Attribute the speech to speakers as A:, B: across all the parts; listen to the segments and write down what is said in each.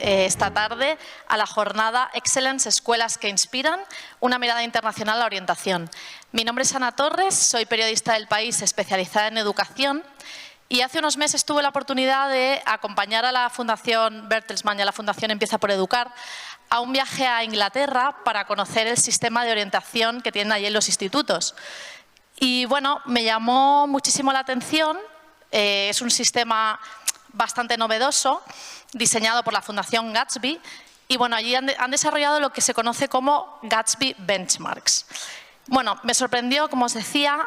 A: esta tarde a la jornada Excellence Escuelas que Inspiran, una mirada internacional a la orientación. Mi nombre es Ana Torres, soy periodista del País especializada en educación y hace unos meses tuve la oportunidad de acompañar a la Fundación Bertelsmann y a la Fundación Empieza por Educar a un viaje a Inglaterra para conocer el sistema de orientación que tienen allí en los institutos. Y bueno, me llamó muchísimo la atención, es un sistema bastante novedoso, diseñado por la Fundación Gatsby, y bueno, allí han desarrollado lo que se conoce como Gatsby Benchmarks. Bueno, me sorprendió, como os decía,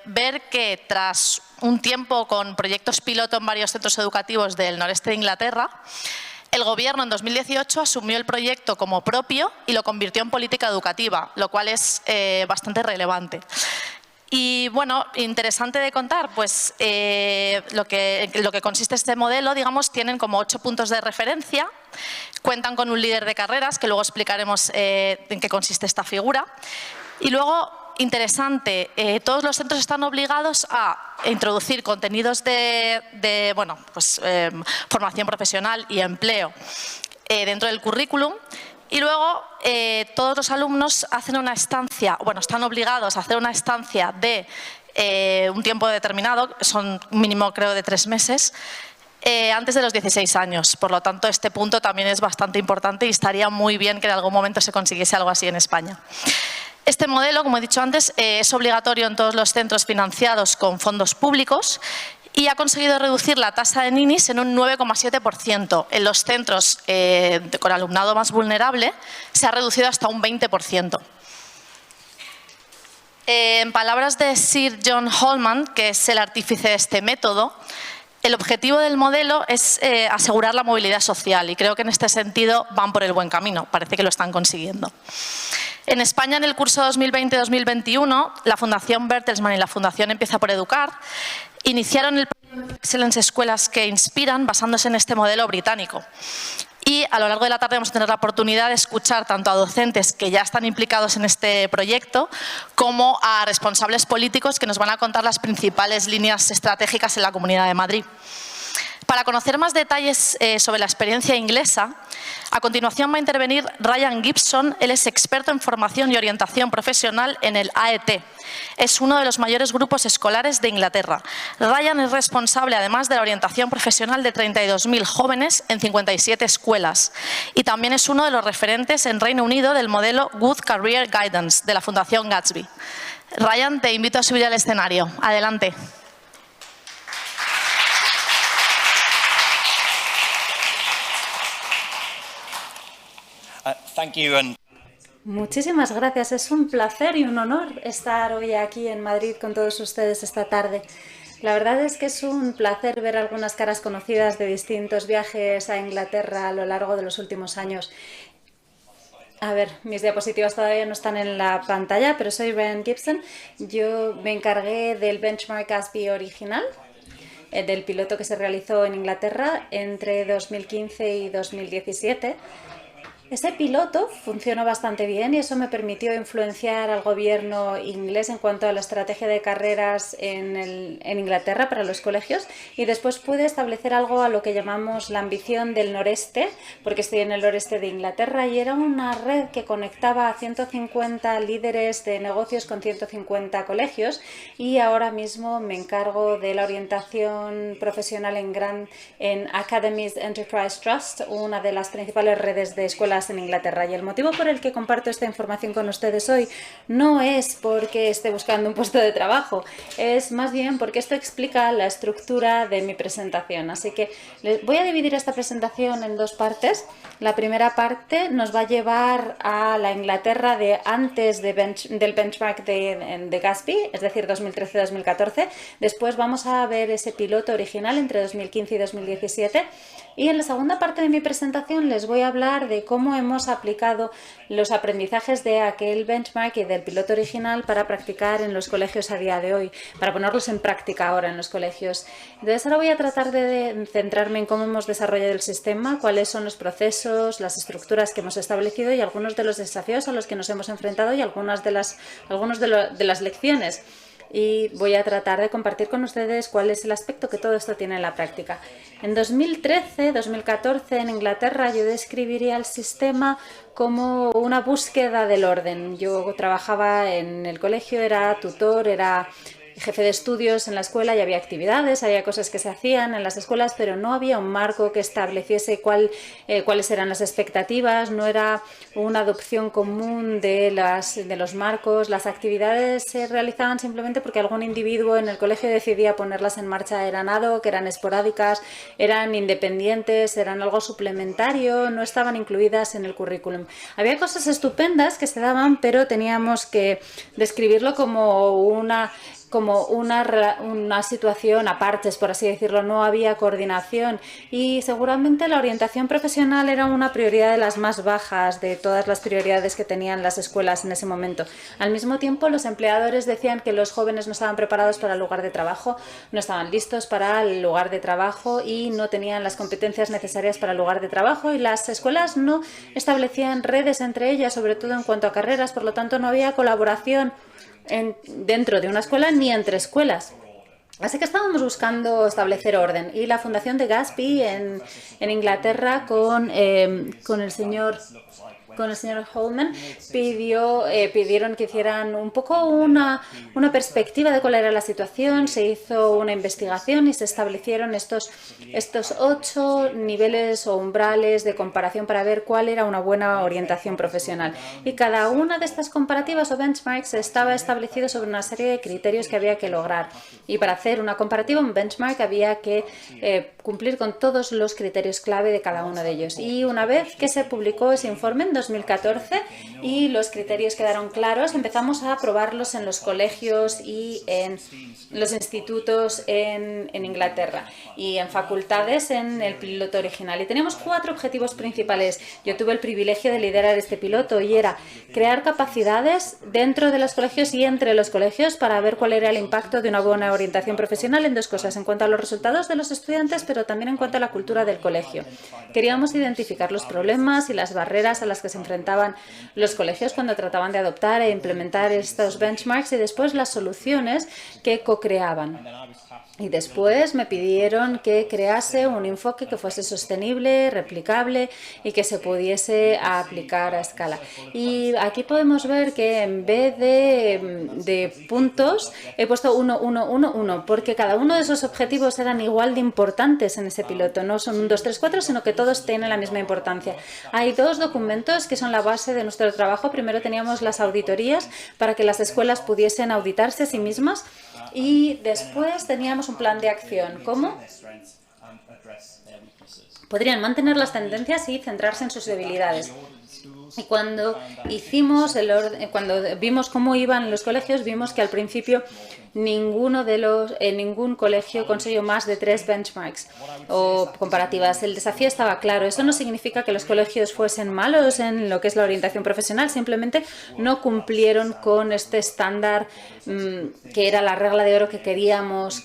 A: ver que tras un tiempo con proyectos piloto en varios centros educativos del noreste de Inglaterra, el Gobierno en 2018 asumió el proyecto como propio y lo convirtió en política educativa, lo cual es bastante relevante. Y bueno, interesante de contar, pues lo que consiste este modelo, digamos, tienen como 8 puntos de referencia, cuentan con un líder de carreras, que luego explicaremos en qué consiste esta figura. Y luego, interesante, todos los centros están obligados a introducir contenidos de formación profesional y empleo dentro del currículum. Y luego todos los alumnos hacen una estancia, bueno, están obligados a hacer una estancia de un tiempo determinado, son mínimo creo de 3 meses, antes de los 16 años. Por lo tanto, este punto también es bastante importante y estaría muy bien que en algún momento se consiguiese algo así en España. Este modelo, como he dicho antes, es obligatorio en todos los centros financiados con fondos públicos y ha conseguido reducir la tasa de ninis en un 9,7%. En los centros con alumnado más vulnerable se ha reducido hasta un 20%. En palabras de Sir John Holman, que es el artífice de este método, el objetivo del modelo es asegurar la movilidad social y creo que en este sentido van por el buen camino, parece que lo están consiguiendo. En España, en el curso 2020-2021, la Fundación Bertelsmann y la Fundación Empieza por Educar iniciaron el proyecto Excellence Escuelas que Inspiran basándose en este modelo británico. Y a lo largo de la tarde vamos a tener la oportunidad de escuchar tanto a docentes que ya están implicados en este proyecto como a responsables políticos que nos van a contar las principales líneas estratégicas en la Comunidad de Madrid. Para conocer más detalles sobre la experiencia inglesa, a continuación va a intervenir Ryan Gibson. Él es experto en formación y orientación profesional en el AET. Es uno de los mayores grupos escolares de Inglaterra. Ryan es responsable, además, de la orientación profesional de 32.000 jóvenes en 57 escuelas. Y también es uno de los referentes en Reino Unido del modelo Good Career Guidance de la Fundación Gatsby. Ryan, te invito a subir al escenario. Adelante.
B: Muchísimas gracias. Es un placer y un honor estar hoy aquí en Madrid con todos ustedes esta tarde. La verdad es que es un placer ver algunas caras conocidas de distintos viajes a Inglaterra a lo largo de los últimos años. A ver, mis diapositivas todavía no están en la pantalla, pero soy Ryan Gibson. Yo me encargué del Benchmark Gatsby original, del piloto que se realizó en Inglaterra entre 2015 y 2017. Ese piloto funcionó bastante bien y eso me permitió influenciar al gobierno inglés en cuanto a la estrategia de carreras en Inglaterra para los colegios, y después pude establecer algo a lo que llamamos la ambición del noreste, porque estoy en el noreste de Inglaterra, y era una red que conectaba a 150 líderes de negocios con 150 colegios, y ahora mismo me encargo de la orientación profesional en Academies Enterprise Trust, una de las principales redes de escuelas en Inglaterra. Y el motivo por el que comparto esta información con ustedes hoy no es porque esté buscando un puesto de trabajo, es más bien porque esto explica la estructura de mi presentación. Así que voy a dividir esta presentación en 2 partes. La primera parte nos va a llevar a la Inglaterra de antes del benchmark de Gatsby, es decir, 2013-2014. Después vamos a ver ese piloto original entre 2015 y 2017. Y en la segunda parte de mi presentación les voy a hablar de cómo hemos aplicado los aprendizajes de aquel benchmark y del piloto original para practicar en los colegios a día de hoy, para ponerlos en práctica ahora en los colegios. Entonces ahora voy a tratar de centrarme en cómo hemos desarrollado el sistema, cuáles son los procesos, las estructuras que hemos establecido y algunos de los desafíos a los que nos hemos enfrentado y algunas de las lecciones. y voy a tratar de compartir con ustedes cuál es el aspecto que todo esto tiene en la práctica. En 2013-2014 en Inglaterra yo describiría el sistema como una búsqueda del orden. Yo trabajaba en el colegio, era tutor, era jefe de estudios en la escuela y había actividades, había cosas que se hacían en las escuelas, pero no había un marco que estableciese cuáles eran las expectativas, no era una adopción común de los marcos. Las actividades se realizaban simplemente porque algún individuo en el colegio decidía ponerlas en marcha, eran ad hoc, eran esporádicas, eran independientes, eran algo suplementario, no estaban incluidas en el currículum. Había cosas estupendas que se daban, pero teníamos que describirlo como una situación aparte, por así decirlo. No había coordinación y seguramente la orientación profesional era una prioridad de las más bajas de todas las prioridades que tenían las escuelas en ese momento. Al mismo tiempo, los empleadores decían que los jóvenes no estaban preparados para el lugar de trabajo, no estaban listos para el lugar de trabajo y no tenían las competencias necesarias para el lugar de trabajo, y las escuelas no establecían redes entre ellas, sobre todo en cuanto a carreras. Por lo tanto, no había colaboración dentro de una escuela ni entre escuelas. Así que estábamos buscando establecer orden, y la fundación de Gatsby en Inglaterra con el señor Holman pidieron que hicieran un poco una perspectiva de cuál era la situación. Se hizo una investigación y se establecieron estos 8 niveles o umbrales de comparación para ver cuál era una buena orientación profesional. Y cada una de estas comparativas o benchmarks estaba establecido sobre una serie de criterios que había que lograr. Y para hacer una comparativa, un benchmark, había que cumplir con todos los criterios clave de cada uno de ellos. Y una vez que se publicó ese informe en 2014 y los criterios quedaron claros, empezamos a probarlos en los colegios y en los institutos en Inglaterra y en facultades en el piloto original. Y teníamos 4 objetivos principales. Yo tuve el privilegio de liderar este piloto y era crear capacidades dentro de los colegios y entre los colegios para ver cuál era el impacto de una buena orientación profesional en 2 cosas: en cuanto a los resultados de los estudiantes, pero también en cuanto a la cultura del colegio. Queríamos identificar los problemas y las barreras a las que se enfrentaban los colegios cuando trataban de adoptar e implementar estos benchmarks, y después las soluciones que co-creaban. Y después me pidieron que crease un enfoque que fuese sostenible, replicable y que se pudiese aplicar a escala. Y aquí podemos ver que en vez de puntos he puesto 1, 1, 1, 1, porque cada uno de esos objetivos eran igual de importantes en ese piloto. No son 1, 2, 3, 4, sino que todos tienen la misma importancia. Hay 2 documentos que son la base de nuestro trabajo. Primero teníamos las auditorías para que las escuelas pudiesen auditarse a sí mismas, y después teníamos un plan de acción. ¿Cómo podrían mantener las tendencias y centrarse en sus debilidades? Y cuando vimos cómo iban los colegios, vimos que al principio ningún colegio consiguió más de 3 benchmarks o comparativas. El desafío estaba claro. Eso no significa que los colegios fuesen malos en lo que es la orientación profesional, simplemente no cumplieron con este estándar que era la regla de oro que queríamos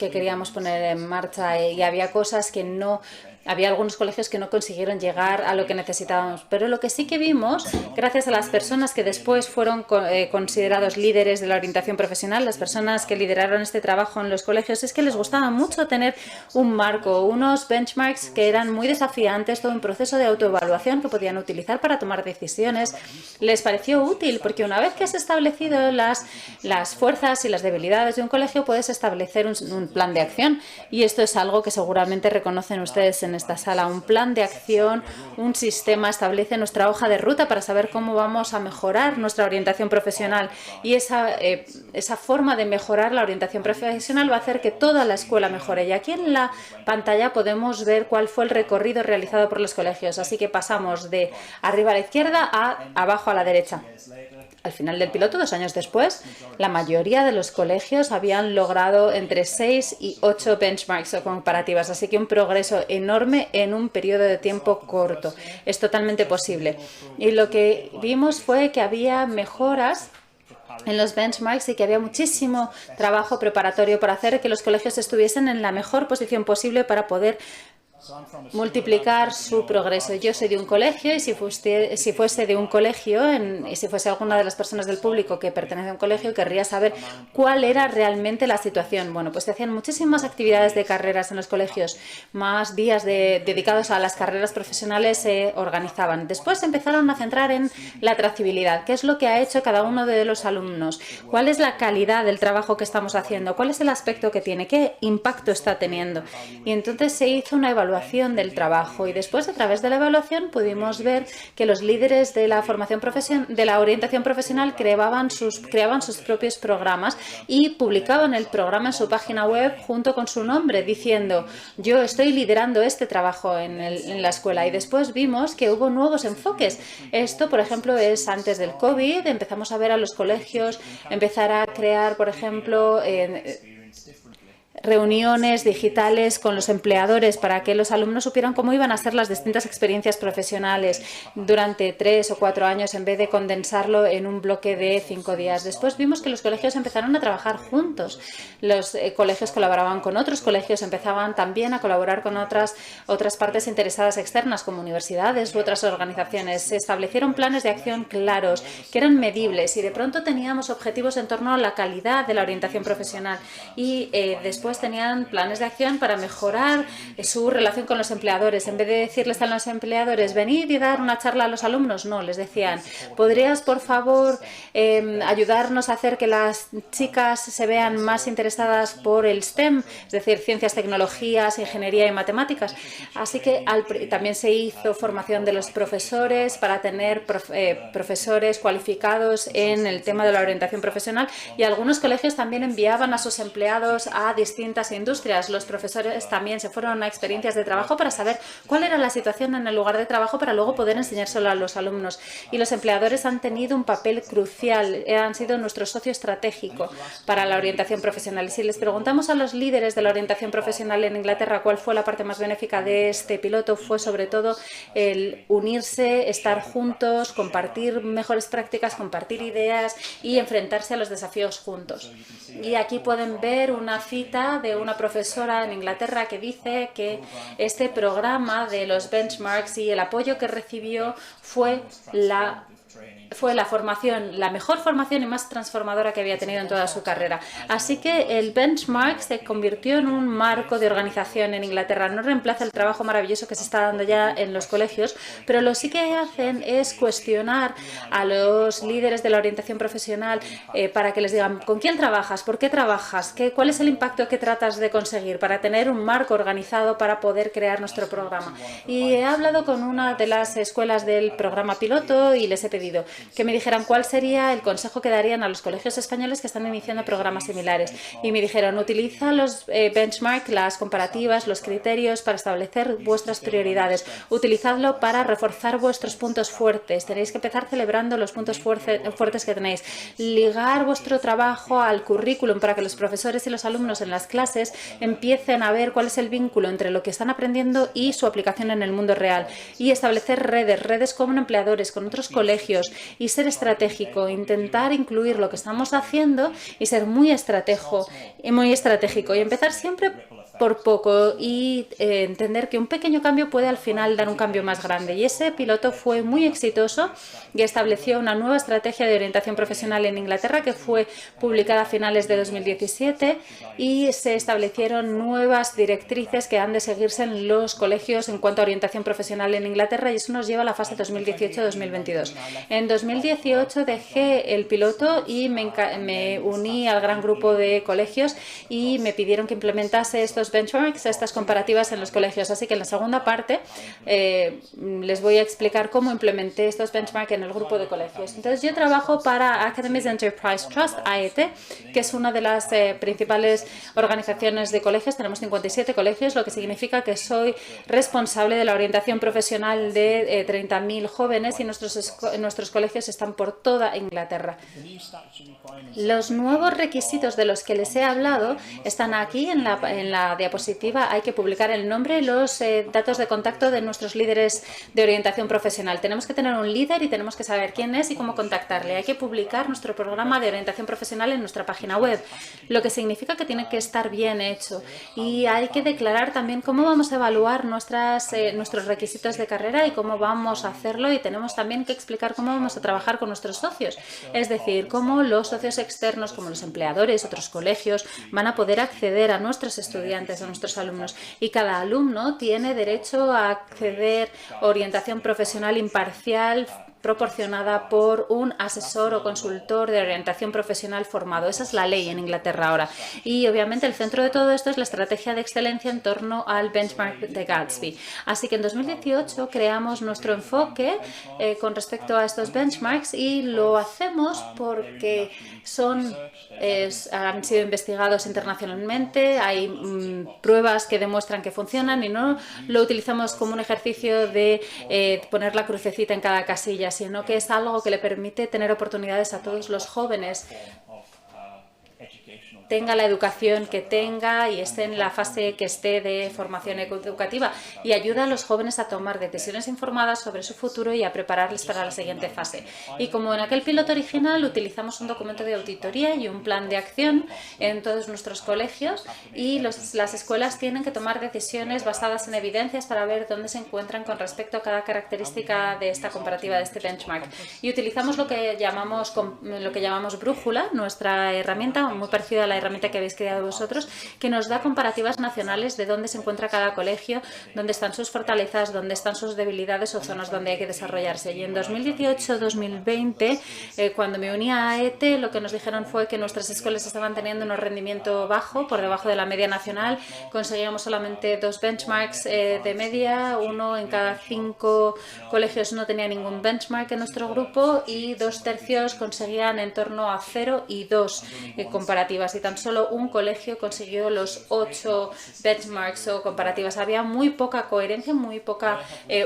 B: poner en marcha, y había cosas que no. Había algunos colegios que no consiguieron llegar a lo que necesitábamos, pero lo que sí que vimos, gracias a las personas que después fueron considerados líderes de la orientación profesional, las personas que lideraron este trabajo en los colegios, es que les gustaba mucho tener un marco, unos benchmarks que eran muy desafiantes, todo un proceso de autoevaluación que podían utilizar para tomar decisiones. Les pareció útil porque una vez que has establecido las fuerzas y las debilidades de un colegio, puedes establecer un plan de acción, y esto es algo que seguramente reconocen ustedes en esta sala. Un plan de acción, un sistema, establece nuestra hoja de ruta para saber cómo vamos a mejorar nuestra orientación profesional, y esa forma de mejorar la orientación profesional va a hacer que toda la escuela mejore. Y aquí en la pantalla podemos ver cuál fue el recorrido realizado por los colegios. Así que pasamos de arriba a la izquierda a abajo a la derecha. Al final del piloto, 2 años después, la mayoría de los colegios habían logrado entre 6 y 8 benchmarks o comparativas, así que un progreso enorme en un periodo de tiempo corto. Es totalmente posible. Y lo que vimos fue que había mejoras en los benchmarks y que había muchísimo trabajo preparatorio para hacer que los colegios estuviesen en la mejor posición posible para poder multiplicar su progreso. Yo soy de un colegio y si fuese de un colegio y si fuese alguna de las personas del público que pertenece a un colegio, querría saber cuál era realmente la situación. Bueno, pues se hacían muchísimas actividades de carreras en los colegios, más días dedicados a las carreras profesionales se organizaban. Después se empezaron a centrar en la trazabilidad, qué es lo que ha hecho cada uno de los alumnos, cuál es la calidad del trabajo que estamos haciendo, cuál es el aspecto que tiene, qué impacto está teniendo. Y entonces se hizo una evaluación del trabajo y después, a través de la evaluación, pudimos ver que los líderes de la orientación profesional creaban sus propios programas y publicaban el programa en su página web junto con su nombre, diciendo: yo estoy liderando este trabajo en la escuela. Y después vimos que hubo nuevos enfoques. Esto, por ejemplo, es antes del COVID. Empezamos a ver a los colegios empezar a crear, por ejemplo, reuniones digitales con los empleadores para que los alumnos supieran cómo iban a ser las distintas experiencias profesionales durante 3 o 4 años en vez de condensarlo en un bloque de 5 días. Después vimos que los colegios empezaron a trabajar juntos. Los colegios colaboraban con otros colegios, empezaban también a colaborar con otras partes interesadas externas como universidades u otras organizaciones. Se establecieron planes de acción claros que eran medibles y de pronto teníamos objetivos en torno a la calidad de la orientación profesional y después tenían planes de acción para mejorar su relación con los empleadores. En vez de decirles a los empleadores: venid y dar una charla a los alumnos, no, les decían: ¿podrías, por favor, ayudarnos a hacer que las chicas se vean más interesadas por el STEM, es decir, ciencias, tecnologías, ingeniería y matemáticas? Así que también se hizo formación de los profesores para tener profesores cualificados en el tema de la orientación profesional, y algunos colegios también enviaban a sus empleados a distintas industrias. Los profesores también se fueron a experiencias de trabajo para saber cuál era la situación en el lugar de trabajo para luego poder enseñárselo a los alumnos. Y los empleadores han tenido un papel crucial, han sido nuestro socio estratégico para la orientación profesional. Y si les preguntamos a los líderes de la orientación profesional en Inglaterra cuál fue la parte más benéfica de este piloto, fue sobre todo el unirse, estar juntos, compartir mejores prácticas, compartir ideas y enfrentarse a los desafíos juntos. Y aquí pueden ver una cita de una profesora en Inglaterra que dice que este programa de los benchmarks y el apoyo que recibió fue la formación, la mejor formación y más transformadora que había tenido en toda su carrera. Así que el benchmark se convirtió en un marco de organización en Inglaterra. No reemplaza el trabajo maravilloso que se está dando ya en los colegios, pero lo sí que hacen es cuestionar a los líderes de la orientación profesional para que les digan: ¿con quién trabajas? ¿Por qué trabajas? ¿Cuál es el impacto que tratas de conseguir? Para tener un marco organizado para poder crear nuestro programa. Y he hablado con una de las escuelas del programa piloto y les he pedido que me dijeran cuál sería el consejo que darían a los colegios españoles que están iniciando programas similares. Y me dijeron: utiliza los benchmark, las comparativas, los criterios para establecer vuestras prioridades. Utilizadlo para reforzar vuestros puntos fuertes. Tenéis que empezar celebrando los puntos fuertes que tenéis. Ligar vuestro trabajo al currículum para que los profesores y los alumnos en las clases empiecen a ver cuál es el vínculo entre lo que están aprendiendo y su aplicación en el mundo real. Y establecer redes con empleadores, con otros colegios, y ser estratégico, intentar incluir lo que estamos haciendo y ser muy estratégico y empezar siempre por poco y entender que un pequeño cambio puede al final dar un cambio más grande. Y ese piloto fue muy exitoso y estableció una nueva estrategia de orientación profesional en Inglaterra que fue publicada a finales de 2017 y se establecieron nuevas directrices que han de seguirse en los colegios en cuanto a orientación profesional en Inglaterra, y eso nos lleva a la fase 2018-2022. En 2018 dejé el piloto y me uní al gran grupo de colegios y me pidieron que implementase estos benchmarks, estas comparativas en los colegios. Así que en la segunda parte les voy a explicar cómo implementé estos benchmarks en el grupo de colegios. Entonces, yo trabajo para Academies Enterprise Trust, AET, que es una de las principales organizaciones de colegios. Tenemos 57 colegios, lo que significa que soy responsable de la orientación profesional de 30.000 jóvenes y nuestros colegios están por toda Inglaterra. Los nuevos requisitos de los que les he hablado están aquí en la diapositiva hay que publicar el nombre y los datos de contacto de nuestros líderes de orientación profesional. Tenemos que tener un líder y tenemos que saber quién es y cómo contactarle. Hay que publicar nuestro programa de orientación profesional en nuestra página web, lo que significa que tiene que estar bien hecho. Y hay que declarar también cómo vamos a evaluar nuestros requisitos de carrera y cómo vamos a hacerlo, y tenemos también que explicar cómo vamos a trabajar con nuestros socios, es decir, cómo los socios externos, como los empleadores, otros colegios, van a poder acceder a nuestros estudiantes, a nuestros alumnos, y cada alumno tiene derecho a acceder a orientación profesional imparcial proporcionada por un asesor o consultor de orientación profesional formado. Esa es la ley en Inglaterra ahora. Y obviamente el centro de todo esto es la estrategia de excelencia en torno al benchmark de Gatsby. Así que en 2018 creamos nuestro enfoque con respecto a estos benchmarks, y lo hacemos porque han sido investigados internacionalmente, hay pruebas que demuestran que funcionan, y no lo utilizamos como un ejercicio de poner la crucecita en cada casilla, sino que es algo que le permite tener oportunidades a todos los jóvenes, tenga la educación que tenga y esté en la fase que esté de formación educativa, y ayuda a los jóvenes a tomar decisiones informadas sobre su futuro y a prepararles para la siguiente fase. Y como en aquel piloto original, utilizamos un documento de auditoría y un plan de acción en todos nuestros colegios, y las escuelas tienen que tomar decisiones basadas en evidencias para ver dónde se encuentran con respecto a cada característica de esta comparativa, de este benchmark. Y utilizamos lo que llamamos brújula, nuestra herramienta muy parecida a la herramienta que habéis creado vosotros, que nos da comparativas nacionales de dónde se encuentra cada colegio, dónde están sus fortalezas, dónde están sus debilidades o zonas donde hay que desarrollarse. Y en 2018-2020, cuando me uní a AET, lo que nos dijeron fue que nuestras escuelas estaban teniendo un rendimiento bajo, por debajo de la media nacional. Conseguíamos solamente 2 benchmarks de media, 1 en cada 5 colegios no tenía ningún benchmark en nuestro grupo, y 2/3 conseguían en torno a 0 y 2 comparativas, y tan solo un colegio consiguió los 8 benchmarks o comparativas. Había muy poca coherencia, muy poca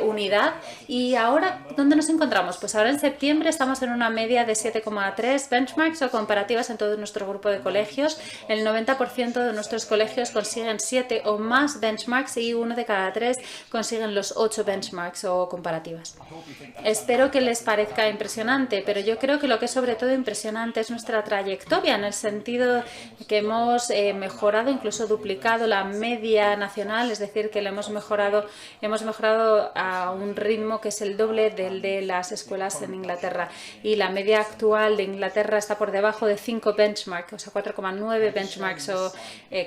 B: unidad. Y ahora, ¿dónde nos encontramos? Pues ahora en septiembre estamos en una media de 7,3 benchmarks o comparativas en todo nuestro grupo de colegios. El 90% de nuestros colegios consiguen 7 o más benchmarks, y 1 de cada 3 consiguen los 8 benchmarks o comparativas. Espero que les parezca impresionante, pero yo creo que lo que es sobre todo impresionante es nuestra trayectoria, en el sentido que hemos mejorado, incluso duplicado la media nacional, es decir, que lo hemos mejorado a un ritmo que es el doble del de las escuelas en Inglaterra, y la media actual de Inglaterra está por debajo de 5 benchmarks, o sea, 4,9 benchmarks o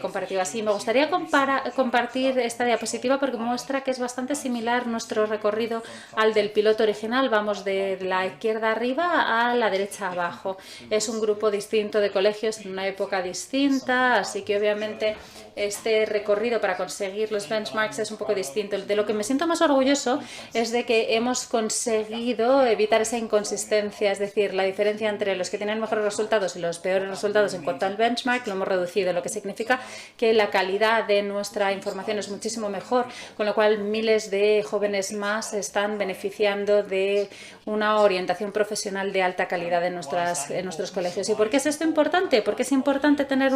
B: comparativas. Y me gustaría compartir esta diapositiva porque muestra que es bastante similar nuestro recorrido al del piloto original. Vamos de la izquierda arriba a la derecha abajo. Es un grupo distinto de colegios en una época distinta, así que obviamente este recorrido para conseguir los benchmarks es un poco distinto. De lo que me siento más orgulloso es de que hemos conseguido evitar esa inconsistencia, es decir, la diferencia entre los que tienen mejores resultados y los peores resultados en cuanto al benchmark lo hemos reducido, lo que significa que la calidad de nuestra información es muchísimo mejor, con lo cual miles de jóvenes más están beneficiando de una orientación profesional de alta calidad en nuestros colegios. ¿Y por qué es esto importante? ¿Por qué es importante tener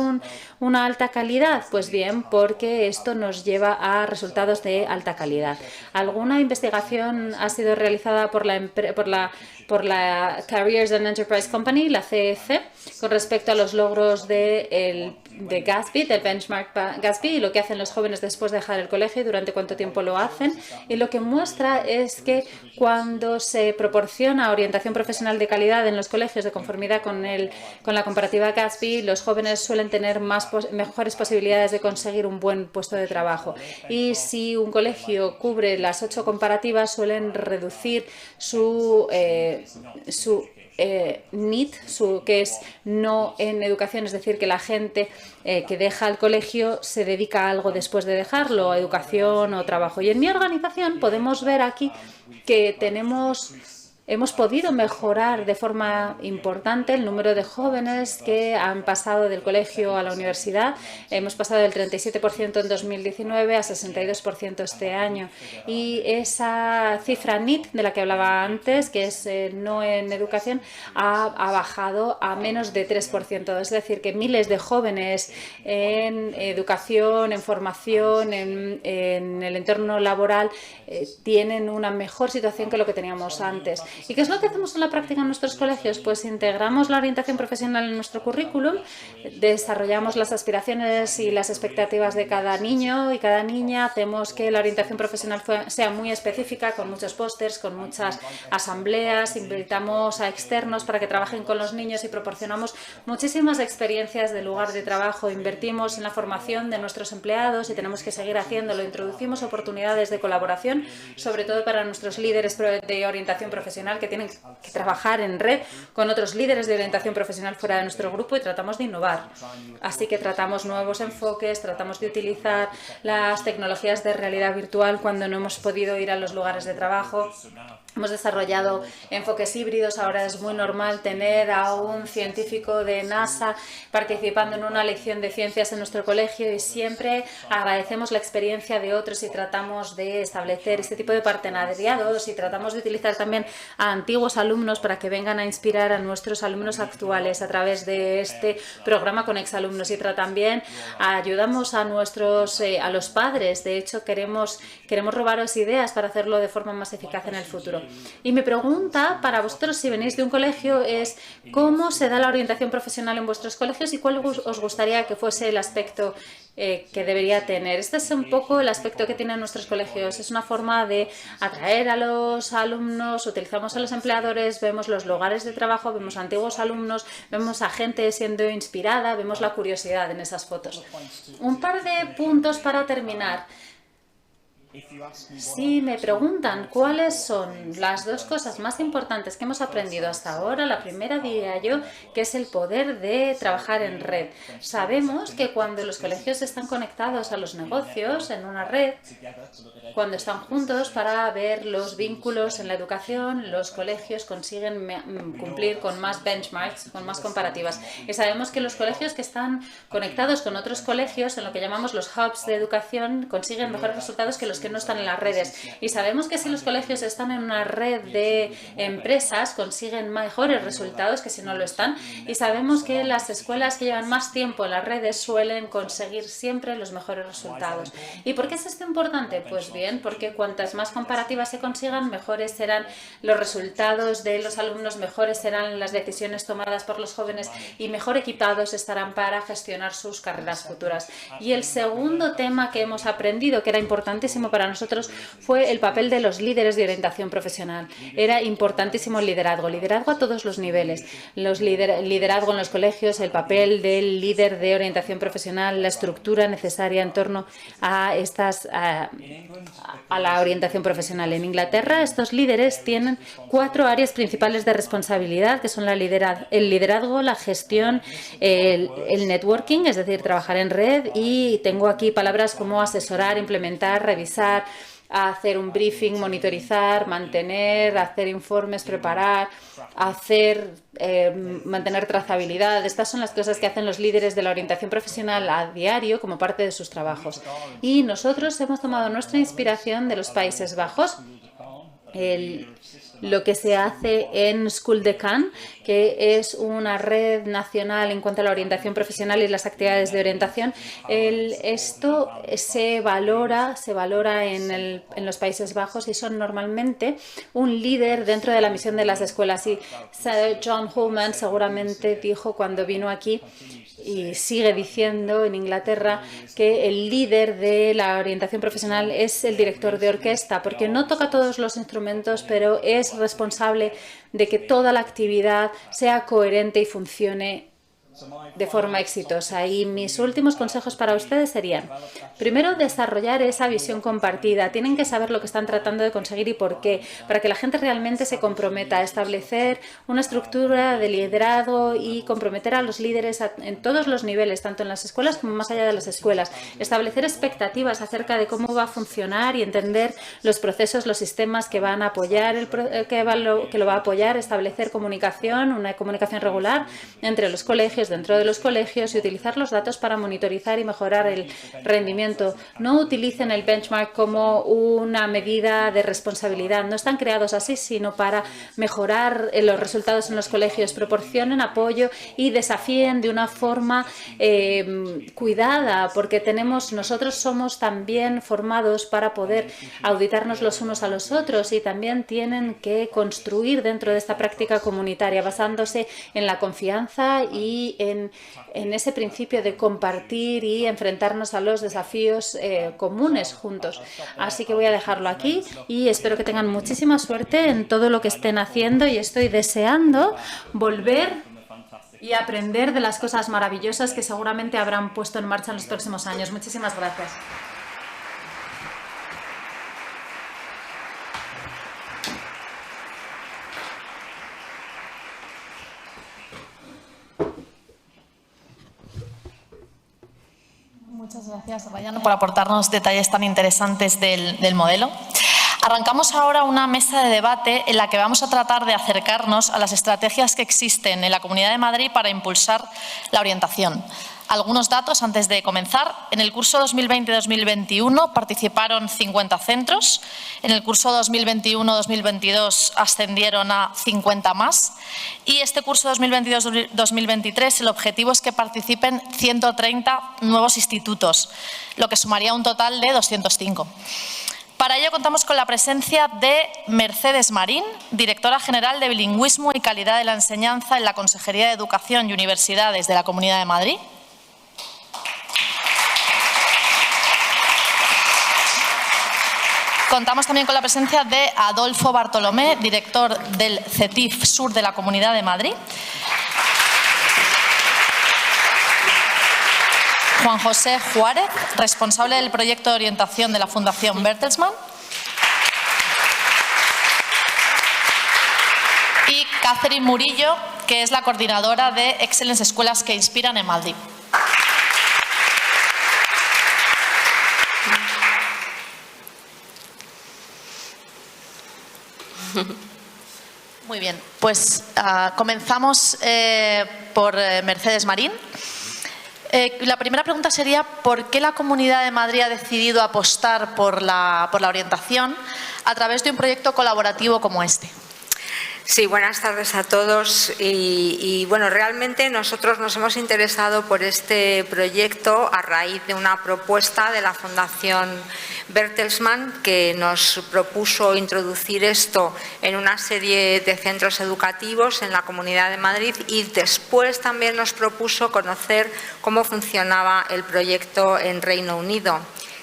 B: una alta calidad? Pues bien, porque esto nos lleva a resultados de alta calidad. Alguna investigación ha sido realizada por la Careers and Enterprise Company, la CEC, con respecto a los logros de Gatsby, del benchmark Gatsby, y lo que hacen los jóvenes después de dejar el colegio y durante cuánto tiempo lo hacen. Y lo que muestra es que cuando se proporciona orientación profesional de calidad en los colegios de conformidad con la comparativa Gatsby, los jóvenes suelen tener mejores posibilidades de conseguir un buen puesto de trabajo. Y si un colegio cubre las 8 comparativas, suelen reducir su NEET, que es no en educación, es decir, que la gente que deja el colegio se dedica a algo después de dejarlo, a educación o trabajo. Y en mi organización podemos ver aquí que tenemos hemos podido mejorar de forma importante el número de jóvenes que han pasado del colegio a la universidad. Hemos pasado del 37% en 2019 a 62% este año. Y esa cifra NEET de la que hablaba antes, que es no en educación, ha bajado a menos de 3%. Es decir, que miles de jóvenes en educación, en formación, en el entorno laboral tienen una mejor situación que lo que teníamos antes. ¿Y qué es lo que hacemos en la práctica en nuestros colegios? Pues integramos la orientación profesional en nuestro currículum, desarrollamos las aspiraciones y las expectativas de cada niño y cada niña, hacemos que la orientación profesional sea muy específica, con muchos pósters, con muchas asambleas, invitamos a externos para que trabajen con los niños y proporcionamos muchísimas experiencias de lugar de trabajo, invertimos en la formación de nuestros empleados y tenemos que seguir haciéndolo, introducimos oportunidades de colaboración, sobre todo para nuestros líderes de orientación profesional que tienen que trabajar en red con otros líderes de orientación profesional fuera de nuestro grupo y tratamos de innovar. Así que tratamos nuevos enfoques, tratamos de utilizar las tecnologías de realidad virtual cuando no hemos podido ir a los lugares de trabajo. Hemos desarrollado enfoques híbridos. Ahora es muy normal tener a un científico de NASA participando en una lección de ciencias en nuestro colegio y siempre agradecemos la experiencia de otros y tratamos de establecer este tipo de partenariados y tratamos de utilizar también a antiguos alumnos para que vengan a inspirar a nuestros alumnos actuales a través de este programa con exalumnos y también ayudamos a los padres. De hecho, queremos robaros ideas para hacerlo de forma más eficaz en el futuro. Y mi pregunta para vosotros, si venís de un colegio, es ¿cómo se da la orientación profesional en vuestros colegios y cuál os gustaría que fuese el aspecto que debería tener? Este es un poco el aspecto que tienen nuestros colegios. Es una forma de atraer a los alumnos, utilizamos a los empleadores, vemos los lugares de trabajo, vemos antiguos alumnos, vemos a gente siendo inspirada, vemos la curiosidad en esas fotos. Un par de puntos para terminar. Si me preguntan cuáles son las dos cosas más importantes que hemos aprendido hasta ahora, la primera diría yo que es el poder de trabajar en red. Sabemos que cuando los colegios están conectados a los negocios en una red, cuando están juntos para ver los vínculos en la educación, los colegios consiguen cumplir con más benchmarks, con más comparativas. Y sabemos que los colegios que están conectados con otros colegios, en lo que llamamos los hubs de educación, consiguen mejores resultados que los que no están en las redes. Y sabemos que si los colegios están en una red de empresas, consiguen mejores resultados que si no lo están. Y sabemos que las escuelas que llevan más tiempo en las redes suelen conseguir siempre los mejores resultados. ¿Y por qué es esto importante? Pues bien, porque cuantas más comparativas se consigan, mejores serán los resultados de los alumnos, mejores serán las decisiones tomadas por los jóvenes y mejor equipados estarán para gestionar sus carreras futuras. Y el segundo tema que hemos aprendido, que era importantísimo para nosotros, fue el papel de los líderes de orientación profesional. Era importantísimo el liderazgo a todos los niveles. Liderazgo en los colegios, el papel del líder de orientación profesional, la estructura necesaria en torno a la orientación profesional. En Inglaterra, estos líderes tienen 4 áreas principales de responsabilidad, que son el liderazgo, la gestión, el networking, es decir, trabajar en red, y tengo aquí palabras como asesorar, implementar, revisar, hacer un briefing, monitorizar, mantener, hacer informes, preparar, mantener trazabilidad. Estas son las cosas que hacen los líderes de la orientación profesional a diario como parte de sus trabajos. Y nosotros hemos tomado nuestra inspiración de los Países Bajos, lo que se hace en School de Cannes, que es una red nacional en cuanto a la orientación profesional y las actividades de orientación. Esto se valora en los Países Bajos y son normalmente un líder dentro de la misión de las escuelas. Y John Hullman seguramente dijo cuando vino aquí, y sigue diciendo en Inglaterra, que el líder de la orientación profesional es el director de orquesta, porque no toca todos los instrumentos, pero es responsable de que toda la actividad sea coherente y funcione de forma exitosa. Y mis últimos consejos para ustedes serían, primero, desarrollar esa visión compartida. Tienen que saber lo que están tratando de conseguir y por qué, para que la gente realmente se comprometa a establecer una estructura de liderazgo y comprometer a los líderes en todos los niveles, tanto en las escuelas como más allá de las escuelas. Establecer expectativas acerca de cómo va a funcionar y entender los procesos, los sistemas que van a apoyar, que lo va a apoyar, establecer comunicación, una comunicación regular entre los colegios, dentro de los colegios, y utilizar los datos para monitorizar y mejorar el rendimiento. No utilicen el benchmark como una medida de responsabilidad. No están creados así, sino para mejorar los resultados en los colegios. Proporcionen apoyo y desafíen de una forma cuidada, porque nosotros somos también formados para poder auditarnos los unos a los otros, y también tienen que construir dentro de esta práctica comunitaria basándose en la confianza y en ese principio de compartir y enfrentarnos a los desafíos comunes juntos. Así que voy a dejarlo aquí y espero que tengan muchísima suerte en todo lo que estén haciendo, y estoy deseando volver y aprender de las cosas maravillosas que seguramente habrán puesto en marcha en los próximos años. Muchísimas gracias.
A: Muchas gracias, Ryan, por aportarnos detalles tan interesantes del modelo. Arrancamos ahora una mesa de debate en la que vamos a tratar de acercarnos a las estrategias que existen en la Comunidad de Madrid para impulsar la orientación. Algunos datos antes de comenzar. En el curso 2020-2021 participaron 50 centros. En el curso 2021-2022 ascendieron a 50 más. Y este curso 2022-2023 el objetivo es que participen 130 nuevos institutos, lo que sumaría un total de 205. Para ello contamos con la presencia de Mercedes Marín, directora general de Bilingüismo y Calidad de la Enseñanza en la Consejería de Educación y Universidades de la Comunidad de Madrid. Contamos también con la presencia de Adolfo Bartolomé, director del CETIF Sur de la Comunidad de Madrid. Juan José Juárez, responsable del proyecto de orientación de la Fundación Bertelsmann. Y Catherine Murillo, que es la coordinadora de Excellence Escuelas que Inspiran en Madrid. Muy bien, pues comenzamos por Mercedes Marín. La primera pregunta sería ¿por qué la Comunidad de Madrid ha decidido apostar por la orientación a través de un proyecto colaborativo como este?
C: Sí, buenas tardes a todos. Y bueno, realmente nosotros nos hemos interesado por este proyecto a raíz de una propuesta de la Fundación Bertelsmann, que nos propuso introducir esto en una serie de centros educativos en la Comunidad de Madrid, y después también nos propuso conocer cómo funcionaba el proyecto en Reino Unido.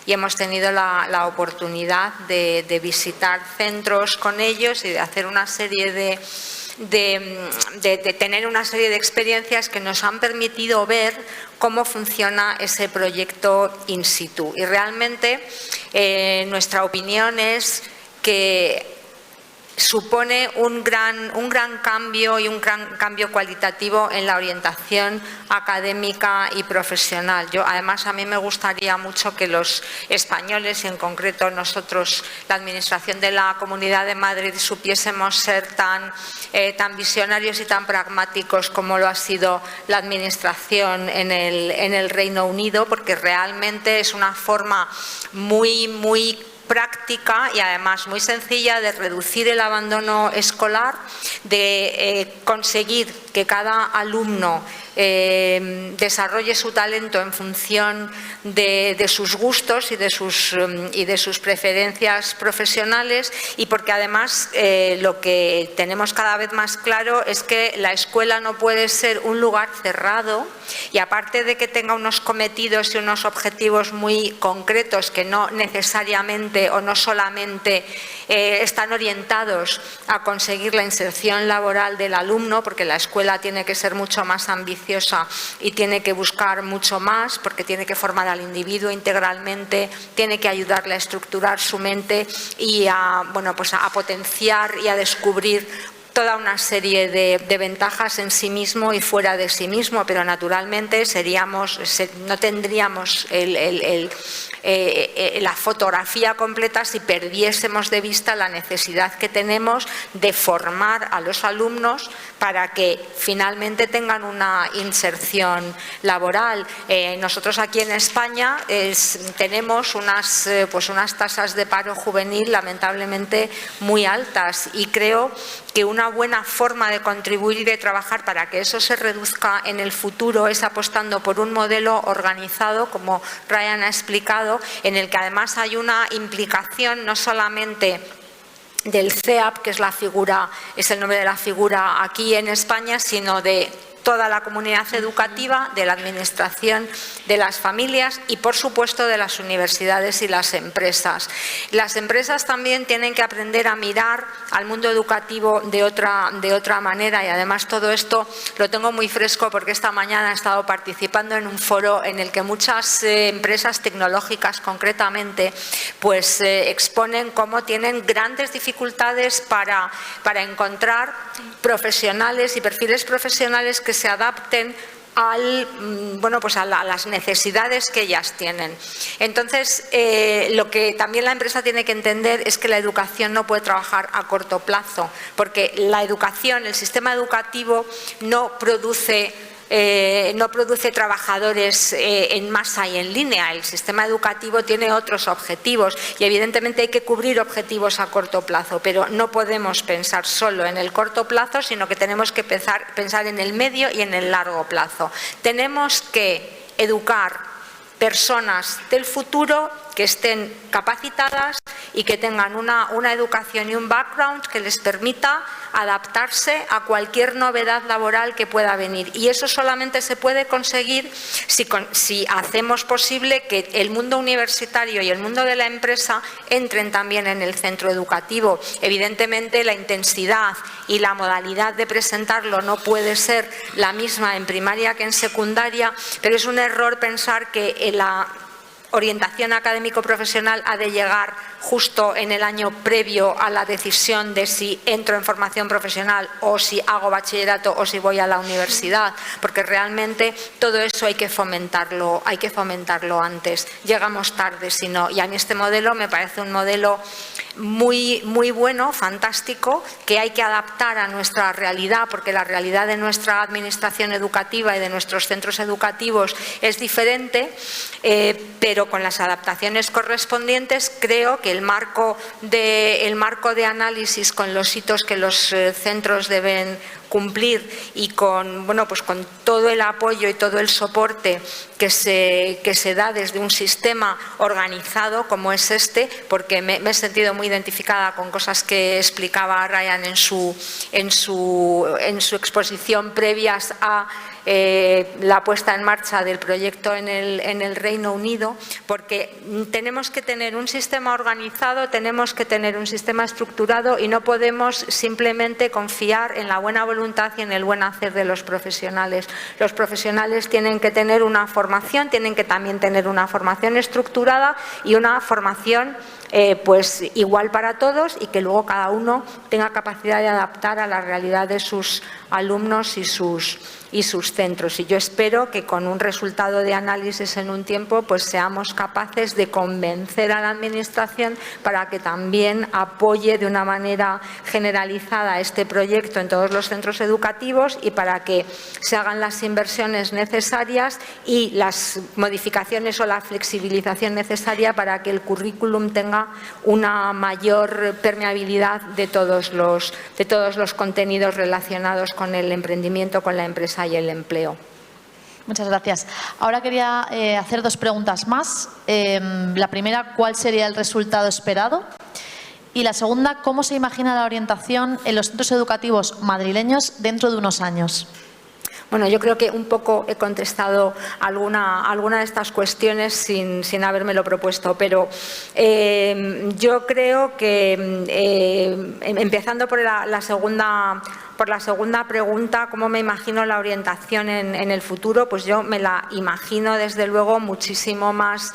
C: Y hemos tenido la oportunidad de visitar centros con ellos y de hacer una serie de tener una serie de experiencias que nos han permitido ver cómo funciona ese proyecto in situ. Y realmente nuestra opinión es que supone un gran cambio y un gran cambio cualitativo en la orientación académica y profesional. Además, a mí me gustaría mucho que los españoles, y en concreto nosotros, la Administración de la Comunidad de Madrid, supiésemos ser tan visionarios y tan pragmáticos como lo ha sido la Administración en el Reino Unido, porque realmente es una forma muy práctica y además muy sencilla de reducir el abandono escolar, de conseguir que cada alumno desarrolle su talento en función de sus gustos y de sus preferencias profesionales, y porque además lo que tenemos cada vez más claro es que la escuela no puede ser un lugar cerrado, y aparte de que tenga unos cometidos y unos objetivos muy concretos que no necesariamente o no solamente están orientados a conseguir la inserción laboral del alumno, porque la escuela escuela tiene que ser mucho más ambiciosa y tiene que buscar mucho más, porque tiene que formar al individuo integralmente, tiene que ayudarle a estructurar su mente y a potenciar y a descubrir toda una serie de ventajas en sí mismo y fuera de sí mismo, pero naturalmente no tendríamos la fotografía completa si perdiésemos de vista la necesidad que tenemos de formar a los alumnos para que finalmente tengan una inserción laboral. Nosotros aquí en España tenemos unas tasas de paro juvenil lamentablemente muy altas, y creo que una buena forma de contribuir y de trabajar para que eso se reduzca en el futuro es apostando por un modelo organizado, como Ryan ha explicado, en el que además hay una implicación no solamente del CEAP, que es el nombre de la figura aquí en España, sino de toda la comunidad educativa, de la administración, de las familias y, por supuesto, de las universidades y las empresas. Las empresas también tienen que aprender a mirar al mundo educativo de otra manera, y además todo esto lo tengo muy fresco porque esta mañana he estado participando en un foro en el que muchas empresas tecnológicas concretamente exponen cómo tienen grandes dificultades para encontrar profesionales y perfiles profesionales que se adapten a las necesidades que ellas tienen. Entonces, lo que también la empresa tiene que entender es que la educación no puede trabajar a corto plazo, porque la educación, el sistema educativo no produce trabajadores en masa y en línea. El sistema educativo tiene otros objetivos y evidentemente hay que cubrir objetivos a corto plazo, pero no podemos pensar solo en el corto plazo, sino que tenemos que pensar en el medio y en el largo plazo. Tenemos que educar personas del futuro que estén capacitadas y que tengan una educación y un background que les permita adaptarse a cualquier novedad laboral que pueda venir. Y eso solamente se puede conseguir si hacemos posible que el mundo universitario y el mundo de la empresa entren también en el centro educativo. Evidentemente, la intensidad y la modalidad de presentarlo no puede ser la misma en primaria que en secundaria, pero es un error pensar que la orientación académico-profesional ha de llegar justo en el año previo a la decisión de si entro en formación profesional o si hago bachillerato o si voy a la universidad, porque realmente todo eso hay que fomentarlo antes. Llegamos tarde si no, y a mí este modelo me parece un modelo muy, muy bueno, fantástico, que hay que adaptar a nuestra realidad, porque la realidad de nuestra administración educativa y de nuestros centros educativos es diferente, pero con las adaptaciones correspondientes creo que el marco de análisis con los hitos que los centros deben cumplir y con todo el apoyo y todo el soporte que se da desde un sistema organizado como es este, porque me he sentido muy identificada con cosas que explicaba Ryan en su exposición previas a la puesta en marcha del proyecto en el Reino Unido, porque tenemos que tener un sistema organizado, tenemos que tener un sistema estructurado y no podemos simplemente confiar en la buena voluntad y en el buen hacer de los profesionales. Los profesionales tienen que tener una formación, tienen que también tener una formación estructurada y una formación igual para todos, y que luego cada uno tenga capacidad de adaptar a la realidad de sus alumnos y sus centros. Y yo espero que con un resultado de análisis en un tiempo seamos capaces de convencer a la administración para que también apoye de una manera generalizada este proyecto en todos los centros educativos y para que se hagan las inversiones necesarias y las modificaciones o la flexibilización necesaria para que el currículum tenga una mayor permeabilidad de todos los contenidos relacionados con el emprendimiento, con la empresa y el empleo.
A: Muchas gracias. Ahora quería hacer dos preguntas más. La primera, ¿cuál sería el resultado esperado? Y la segunda, ¿cómo se imagina la orientación en los centros educativos madrileños dentro de unos años?
C: Bueno, yo creo que un poco he contestado alguna de estas cuestiones sin habérmelo propuesto, pero yo creo que, empezando por la segunda pregunta, ¿cómo me imagino la orientación en el futuro? Pues yo me la imagino desde luego muchísimo más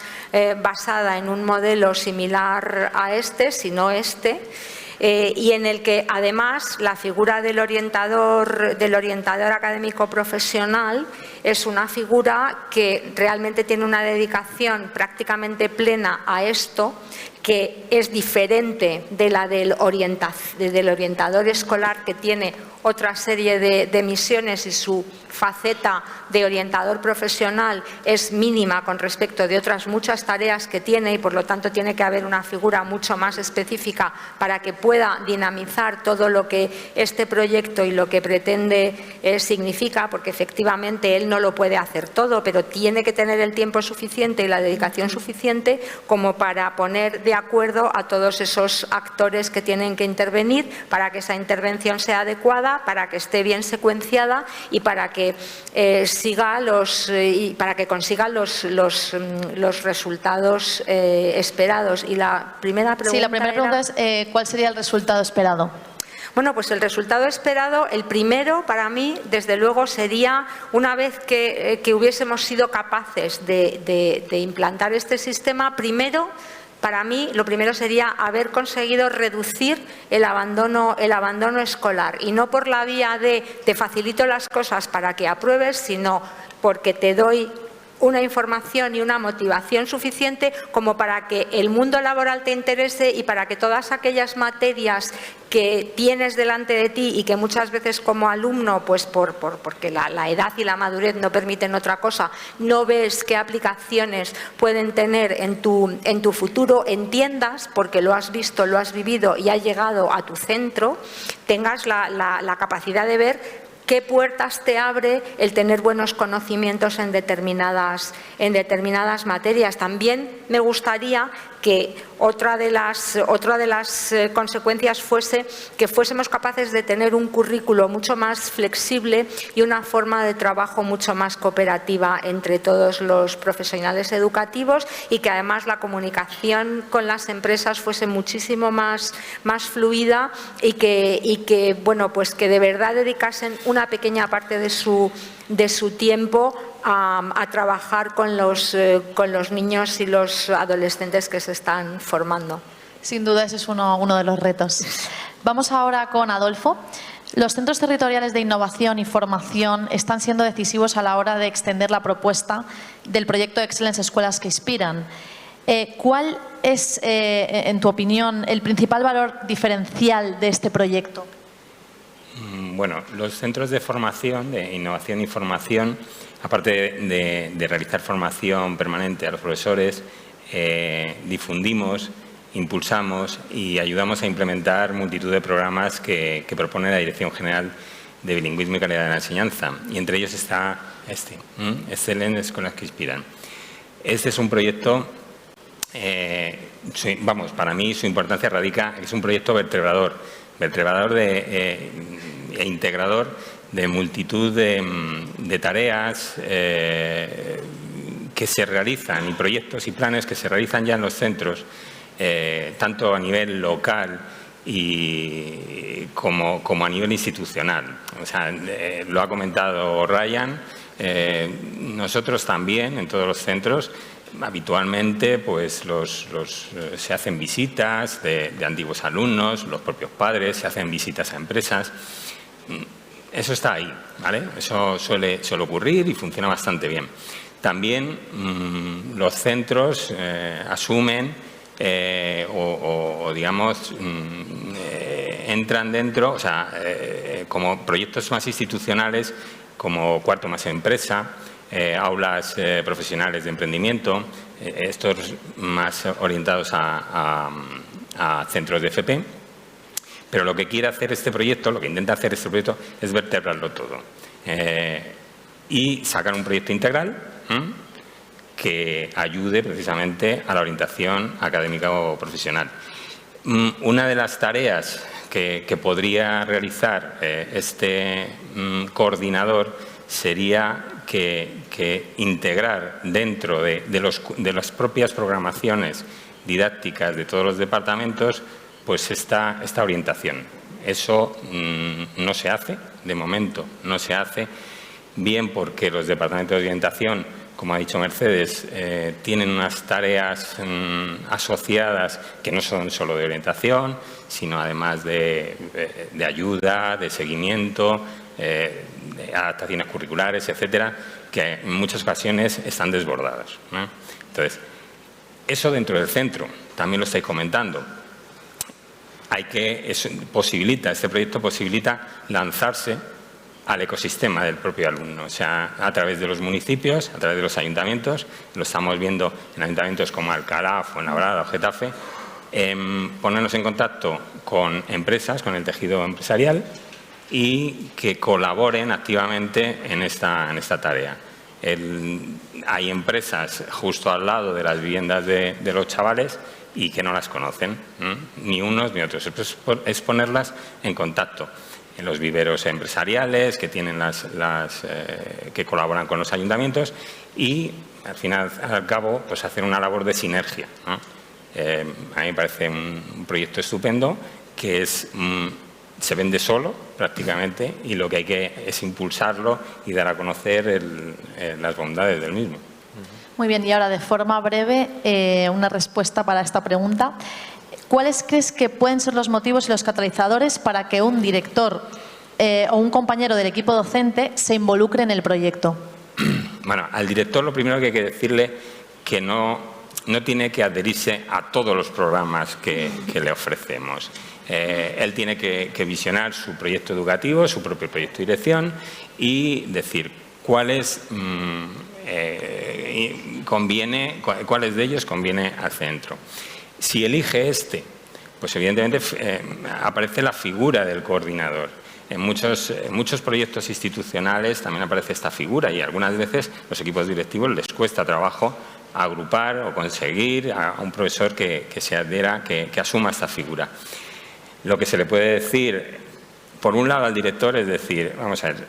C: basada en un modelo similar a este, si no este, y en el que además la figura del orientador académico profesional es una figura que realmente tiene una dedicación prácticamente plena a esto, que es diferente de la del orientador escolar, que tiene otra serie de misiones y su faceta de orientador profesional es mínima con respecto de otras muchas tareas que tiene, y por lo tanto tiene que haber una figura mucho más específica para que pueda dinamizar todo lo que este proyecto y lo que pretende significa, porque efectivamente él no lo puede hacer todo, pero tiene que tener el tiempo suficiente y la dedicación suficiente como para poner de acuerdo a todos esos actores que tienen que intervenir para que esa intervención sea adecuada, para que esté bien secuenciada y para que consiga los resultados esperados. Y la primera pregunta,
A: sí, la primera pregunta es ¿cuál sería el resultado esperado?
C: Bueno, pues el resultado esperado, el primero para mí, desde luego, sería una vez que hubiésemos sido capaces de implantar este sistema, primero, para mí, lo primero sería haber conseguido reducir el abandono escolar, y no por la vía de te facilito las cosas para que apruebes, sino porque te doy una información y una motivación suficiente como para que el mundo laboral te interese y para que todas aquellas materias que tienes delante de ti y que muchas veces como alumno, pues porque la edad y la madurez no permiten otra cosa, no ves qué aplicaciones pueden tener en tu futuro, entiendas, porque lo has visto, lo has vivido y ha llegado a tu centro, tengas la capacidad de ver qué puertas te abre el tener buenos conocimientos en determinadas materias. También me gustaría que otra de las consecuencias fuese que fuésemos capaces de tener un currículo mucho más flexible y una forma de trabajo mucho más cooperativa entre todos los profesionales educativos, y que además la comunicación con las empresas fuese muchísimo más fluida y que bueno, pues que de verdad dedicasen una pequeña parte de su tiempo a trabajar con los niños y los adolescentes que se están formando.
A: Sin duda ese es uno de los retos. Vamos ahora con Adolfo. Los centros territoriales de innovación y formación están siendo decisivos a la hora de extender la propuesta del proyecto Excellence Escuelas que Inspiran. ¿Cuál es, en tu opinión, el principal valor diferencial de este proyecto?
D: Bueno, los centros de formación, de innovación y formación, aparte de realizar formación permanente a los profesores, difundimos, impulsamos y ayudamos a implementar multitud de programas que propone la Dirección General de Bilingüismo y Calidad de la Enseñanza. Y entre ellos está Excellence Escuelas que Inspiran. Este es un proyecto, para mí su importancia radica, es un proyecto vertebrador e integrador de multitud de tareas que se realizan, y proyectos y planes que se realizan ya en los centros, tanto a nivel local como a nivel institucional. O sea, lo ha comentado Ryan, nosotros también en todos los centros habitualmente pues se hacen visitas de antiguos alumnos, los propios padres, se hacen visitas a empresas. Eso está ahí, ¿vale? Eso suele ocurrir y funciona bastante bien. También los centros asumen digamos, entran dentro, o sea, como proyectos más institucionales, como Cuarto Más Empresa, aulas profesionales de emprendimiento, estos más orientados a centros de FP. Pero lo que quiere hacer este proyecto, lo que intenta hacer este proyecto, es vertebrarlo todo y sacar un proyecto integral que ayude precisamente a la orientación académica o profesional. Una de las tareas que podría realizar este coordinador sería que integrar dentro de las propias programaciones didácticas de todos los departamentos pues esta orientación. Eso no se hace, de momento no se hace, bien porque los departamentos de orientación, como ha dicho Mercedes, tienen unas tareas asociadas que no son solo de orientación, sino además de ayuda, de seguimiento, de adaptaciones curriculares, etcétera, que en muchas ocasiones están desbordadas, ¿no? Entonces, eso dentro del centro, también lo estáis comentando. Este proyecto posibilita lanzarse al ecosistema del propio alumno, o sea, a través de los municipios, a través de los ayuntamientos, lo estamos viendo en ayuntamientos como Alcalá, Fuenlabrada o Getafe, ponernos en contacto con empresas, con el tejido empresarial y que colaboren activamente en esta tarea. Hay empresas justo al lado de las viviendas de los chavales y que no las conocen, ni unos ni otros. Es ponerlas en contacto en los viveros empresariales que tienen que colaboran con los ayuntamientos y al final al cabo pues hacer una labor de sinergia, ¿no? A mí me parece un proyecto estupendo que se vende solo prácticamente y lo que hay que es impulsarlo y dar a conocer las bondades del mismo.
A: Muy bien, y ahora de forma breve una respuesta para esta pregunta. ¿Cuáles crees que pueden ser los motivos y los catalizadores para que un director o un compañero del equipo docente se involucre en el proyecto?
D: Bueno, al director lo primero que hay que decirle que no tiene que adherirse a todos los programas que le ofrecemos. Él tiene que visionar su proyecto educativo, su propio proyecto de dirección y decir cuáles de ellos conviene al centro. Si elige pues evidentemente aparece la figura del coordinador. En muchos proyectos institucionales también aparece esta figura y algunas veces los equipos directivos les cuesta trabajo agrupar o conseguir a un profesor que se adhiera, que asuma esta figura. Lo que se le puede decir, por un lado al director, es decir, vamos a ver,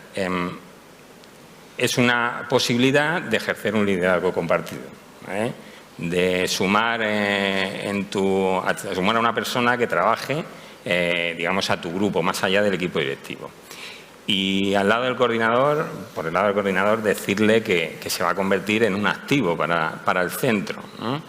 D: es una posibilidad de ejercer un liderazgo compartido, de sumar a una persona que trabaje, digamos, a tu grupo, más allá del equipo directivo. Y al lado del coordinador, por el lado del coordinador, decirle que se va a convertir en un activo para el centro, ¿no?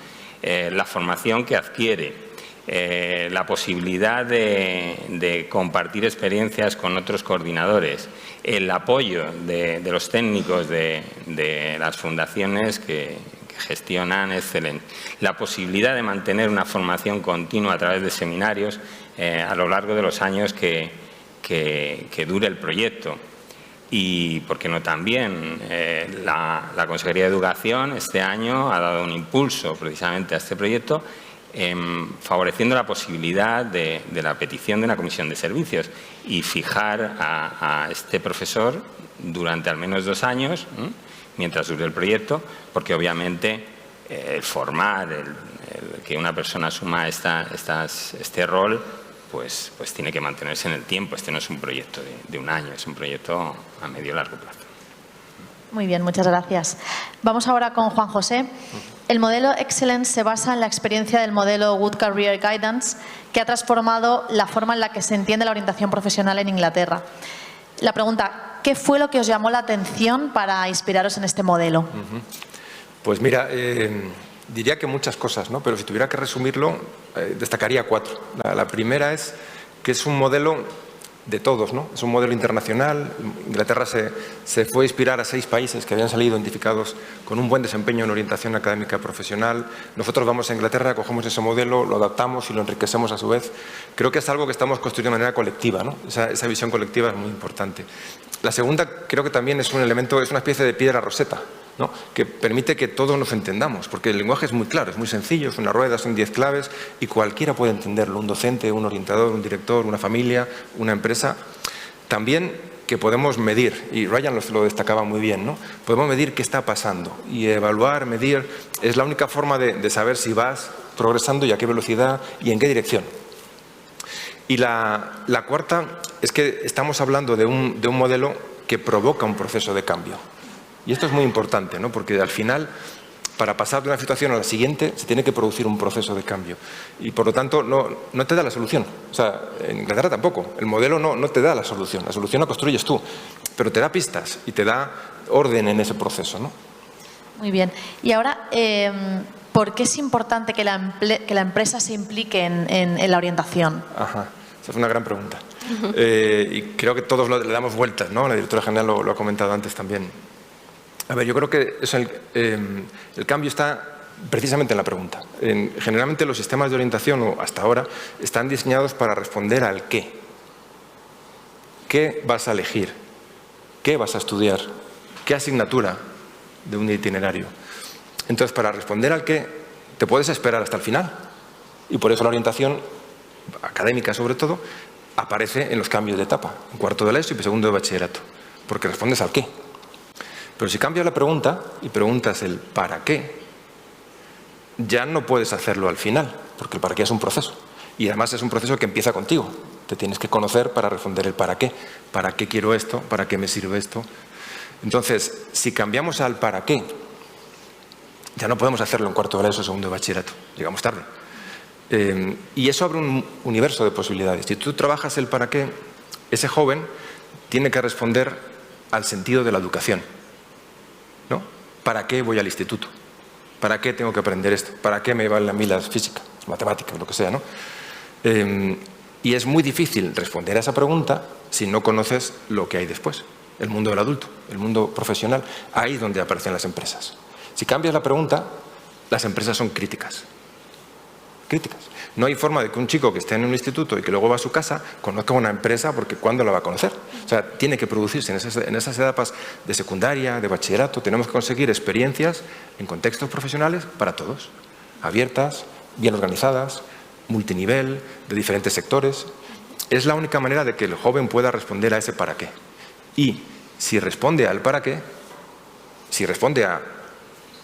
D: La formación que adquiere, la posibilidad de compartir experiencias con otros coordinadores, el apoyo de los técnicos de las fundaciones que gestionan Excellence, la posibilidad de mantener una formación continua a través de seminarios a lo largo de los años que dure el proyecto. Y, ¿por qué no también? La Consejería de Educación este año ha dado un impulso precisamente a este proyecto, favoreciendo la posibilidad de la petición de una comisión de servicios y fijar a este profesor durante al menos 2 años, mientras dure el proyecto, porque obviamente el formar, que una persona asuma este rol, pues tiene que mantenerse en el tiempo. Este no es un proyecto de 1 año, es un proyecto a medio y largo plazo.
A: Muy bien, muchas gracias. Vamos ahora con Juan José. El modelo Excellence se basa en la experiencia del modelo Good Career Guidance, que ha transformado la forma en la que se entiende la orientación profesional en Inglaterra. La pregunta, ¿qué fue lo que os llamó la atención para inspiraros en este modelo?
E: Pues mira, diría que muchas cosas, ¿no? Pero si tuviera que resumirlo, destacaría 4. La primera es que es un modelo de todos, ¿no? Es un modelo internacional. Inglaterra se fue a inspirar a 6 países que habían salido identificados con un buen desempeño en orientación académica profesional. Nosotros vamos a Inglaterra, cogemos ese modelo, lo adaptamos y lo enriquecemos a su vez. Creo que es algo que estamos construyendo de manera colectiva, ¿no? Esa visión colectiva es muy importante. La segunda creo que también es un elemento, es una especie de piedra roseta, ¿no? Que permite que todos nos entendamos, porque el lenguaje es muy claro, es muy sencillo, es una rueda, son 10 claves y cualquiera puede entenderlo, un docente, un orientador, un director, una familia, una empresa. También que podemos medir, y Ryan lo destacaba muy bien, ¿no? Podemos medir qué está pasando y evaluar, medir, es la única forma de saber si vas progresando y a qué velocidad y en qué dirección. Y la cuarta es que estamos hablando de un modelo que provoca un proceso de cambio. Y esto es muy importante, ¿no? Porque al final, para pasar de una situación a la siguiente, se tiene que producir un proceso de cambio. Y por lo tanto, no te da la solución. O sea, en Inglaterra tampoco. El modelo no te da la solución la construyes tú. Pero te da pistas y te da orden en ese proceso, ¿no?
A: Muy bien. Y ahora, ¿por qué es importante que la empresa se implique en la orientación? Ajá,
E: esa es una gran pregunta. Y creo que todos le damos vueltas, ¿no? La directora general lo ha comentado antes también. A ver, yo creo que el cambio está precisamente en la pregunta. Generalmente los sistemas de orientación, o hasta ahora, están diseñados para responder al qué. ¿Qué vas a elegir? ¿Qué vas a estudiar? ¿Qué asignatura de un itinerario? Entonces, para responder al qué, te puedes esperar hasta el final. Y por eso la orientación, académica sobre todo, aparece en los cambios de etapa. En cuarto de la ESO y segundo de bachillerato. Porque respondes al qué. Pero si cambias la pregunta y preguntas el para qué, ya no puedes hacerlo al final, porque el para qué es un proceso. Y además es un proceso que empieza contigo. Te tienes que conocer para responder el para qué. ¿Para qué quiero esto? ¿Para qué me sirve esto? Entonces, si cambiamos al para qué, ya no podemos hacerlo en cuarto de la ESO o segundo de bachillerato. Llegamos tarde. Y eso abre un universo de posibilidades. Si tú trabajas el para qué, ese joven tiene que responder al sentido de la educación. ¿No? ¿Para qué voy al instituto? ¿Para qué tengo que aprender esto? ¿Para qué me valen a mí las físicas, matemáticas, lo que sea, ¿no? Y es muy difícil responder a esa pregunta si no conoces lo que hay después. El mundo del adulto, el mundo profesional. Ahí es donde aparecen las empresas. Si cambias la pregunta, las empresas son críticas. Críticas. No hay forma de que un chico que esté en un instituto y que luego va a su casa conozca una empresa, porque ¿cuándo la va a conocer? O sea, tiene que producirse en esas etapas de secundaria, de bachillerato. Tenemos que conseguir experiencias en contextos profesionales para todos. Abiertas, bien organizadas, multinivel, de diferentes sectores. Es la única manera de que el joven pueda responder a ese para qué. Y si responde al para qué, si responde a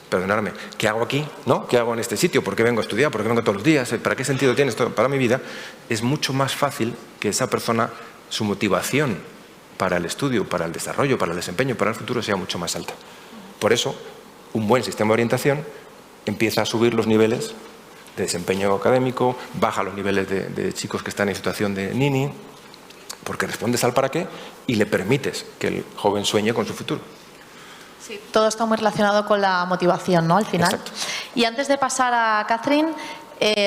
E: perdonadme, ¿qué hago aquí? ¿No? ¿Qué hago en este sitio? ¿Por qué vengo a estudiar? ¿Por qué vengo todos los días? ¿Para qué sentido tiene esto para mi vida? Es mucho más fácil que esa persona, su motivación para el estudio, para el desarrollo, para el desempeño, para el futuro sea mucho más alta. Por eso, un buen sistema de orientación empieza a subir los niveles de desempeño académico, baja los niveles de chicos que están en situación de nini, porque respondes al para qué y le permites que el joven sueñe con su futuro.
A: Sí, todo está muy relacionado con la motivación, ¿no? Al final.
E: Exacto.
A: Y antes de pasar a Catherine,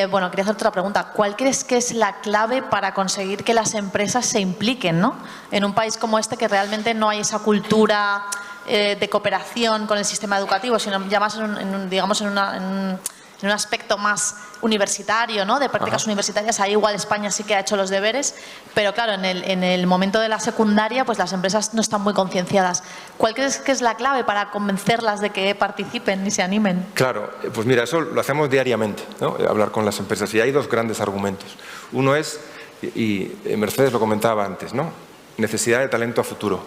A: bueno, quería hacer otra pregunta. ¿Cuál crees que es la clave para conseguir que las empresas se impliquen, ¿no? En un país como este, que realmente no hay esa cultura de cooperación con el sistema educativo, sino ya más en un aspecto más universitario, ¿no? De prácticas universitarias. Ahí igual España sí que ha hecho los deberes, pero claro, en el momento de la secundaria, pues las empresas no están muy concienciadas. ¿Cuál crees que es la clave para convencerlas de que participen y se animen?
E: Claro, pues mira, eso lo hacemos diariamente, ¿no? Hablar con las empresas. Y hay dos grandes argumentos. Uno es, y Mercedes lo comentaba antes, ¿no? Necesidad de talento a futuro.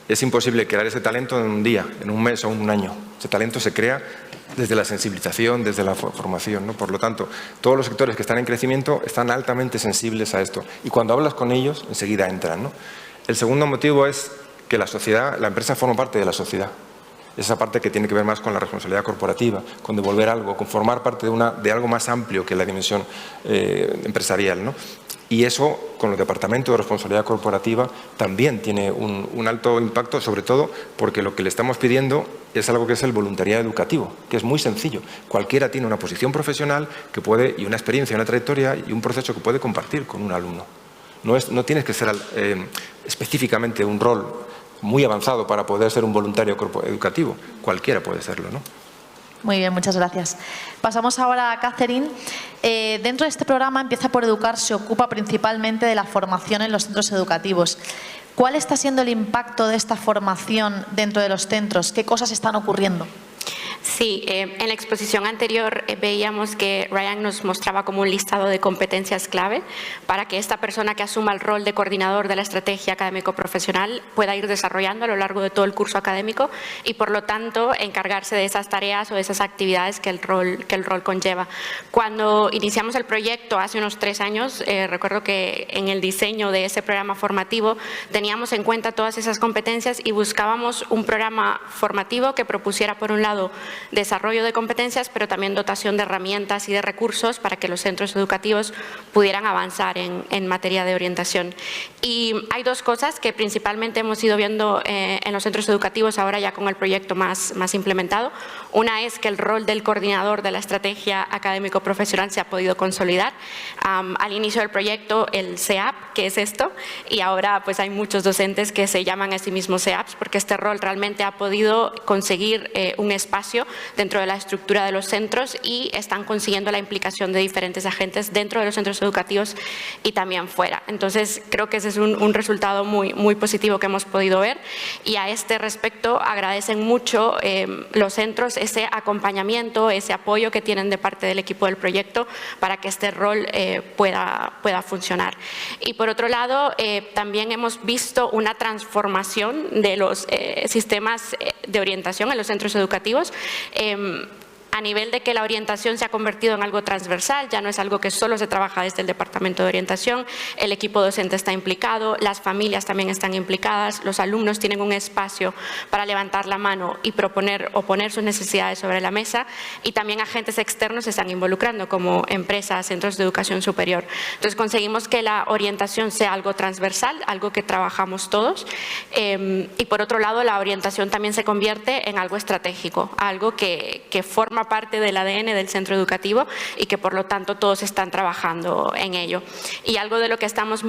E: Es imposible crear ese talento en un día, en un mes o en un año. Ese talento se crea desde la sensibilización, desde la formación, ¿no? Por lo tanto, todos los sectores que están en crecimiento están altamente sensibles a esto. Y cuando hablas con ellos, enseguida entran, ¿no? El segundo motivo es que la sociedad, la empresa forma parte de la sociedad. Esa parte que tiene que ver más con la responsabilidad corporativa, con devolver algo, con formar parte de algo más amplio que la dimensión empresarial, ¿no? Y eso, con el Departamento de Responsabilidad Corporativa, también tiene un alto impacto, sobre todo porque lo que le estamos pidiendo es algo que es el voluntariado educativo, que es muy sencillo. Cualquiera tiene una posición profesional que puede, y una experiencia, una trayectoria y un proceso que puede compartir con un alumno. No tienes que ser específicamente un rol muy avanzado para poder ser un voluntario educativo. Cualquiera puede serlo, ¿no?
A: Muy bien, muchas gracias. Pasamos ahora a Catherine. Dentro de este programa, Empieza por Educar, se ocupa principalmente de la formación en los centros educativos. ¿Cuál está siendo el impacto de esta formación dentro de los centros? ¿Qué cosas están ocurriendo?
F: Sí, en la exposición anterior veíamos que Ryan nos mostraba como un listado de competencias clave para que esta persona que asuma el rol de coordinador de la estrategia académico-profesional pueda ir desarrollando a lo largo de todo el curso académico y, por lo tanto, encargarse de esas tareas o de esas actividades que el rol conlleva. Cuando iniciamos el proyecto hace unos 3 años, recuerdo que en el diseño de ese programa formativo teníamos en cuenta todas esas competencias y buscábamos un programa formativo que propusiera, por un lado, desarrollo de competencias, pero también dotación de herramientas y de recursos para que los centros educativos pudieran avanzar en materia de orientación. Y hay 2 cosas que principalmente hemos ido viendo en los centros educativos ahora ya con el proyecto más implementado. Una es que el rol del coordinador de la estrategia académico-profesional se ha podido consolidar. Al inicio del proyecto, el CEAP, que es esto, y ahora pues hay muchos docentes que se llaman a sí mismos CEAPs porque este rol realmente ha podido conseguir un espacio dentro de la estructura de los centros y están consiguiendo la implicación de diferentes agentes dentro de los centros educativos y también fuera. Entonces, creo que ese es un resultado muy positivo que hemos podido ver, y a este respecto agradecen mucho los centros ese acompañamiento, ese apoyo que tienen de parte del equipo del proyecto para que este rol pueda funcionar. Y por otro lado, también hemos visto una transformación de los sistemas de orientación en los centros educativos, a nivel de que la orientación se ha convertido en algo transversal, ya no es algo que solo se trabaja desde el departamento de orientación, el equipo docente está implicado, las familias también están implicadas, los alumnos tienen un espacio para levantar la mano y proponer o poner sus necesidades sobre la mesa, y también agentes externos se están involucrando como empresas, centros de educación superior. Entonces conseguimos que la orientación sea algo transversal, algo que trabajamos todos, y por otro lado la orientación también se convierte en algo estratégico, algo que forma parte del ADN del centro educativo y que por lo tanto todos están trabajando en ello. Y algo de lo que estamos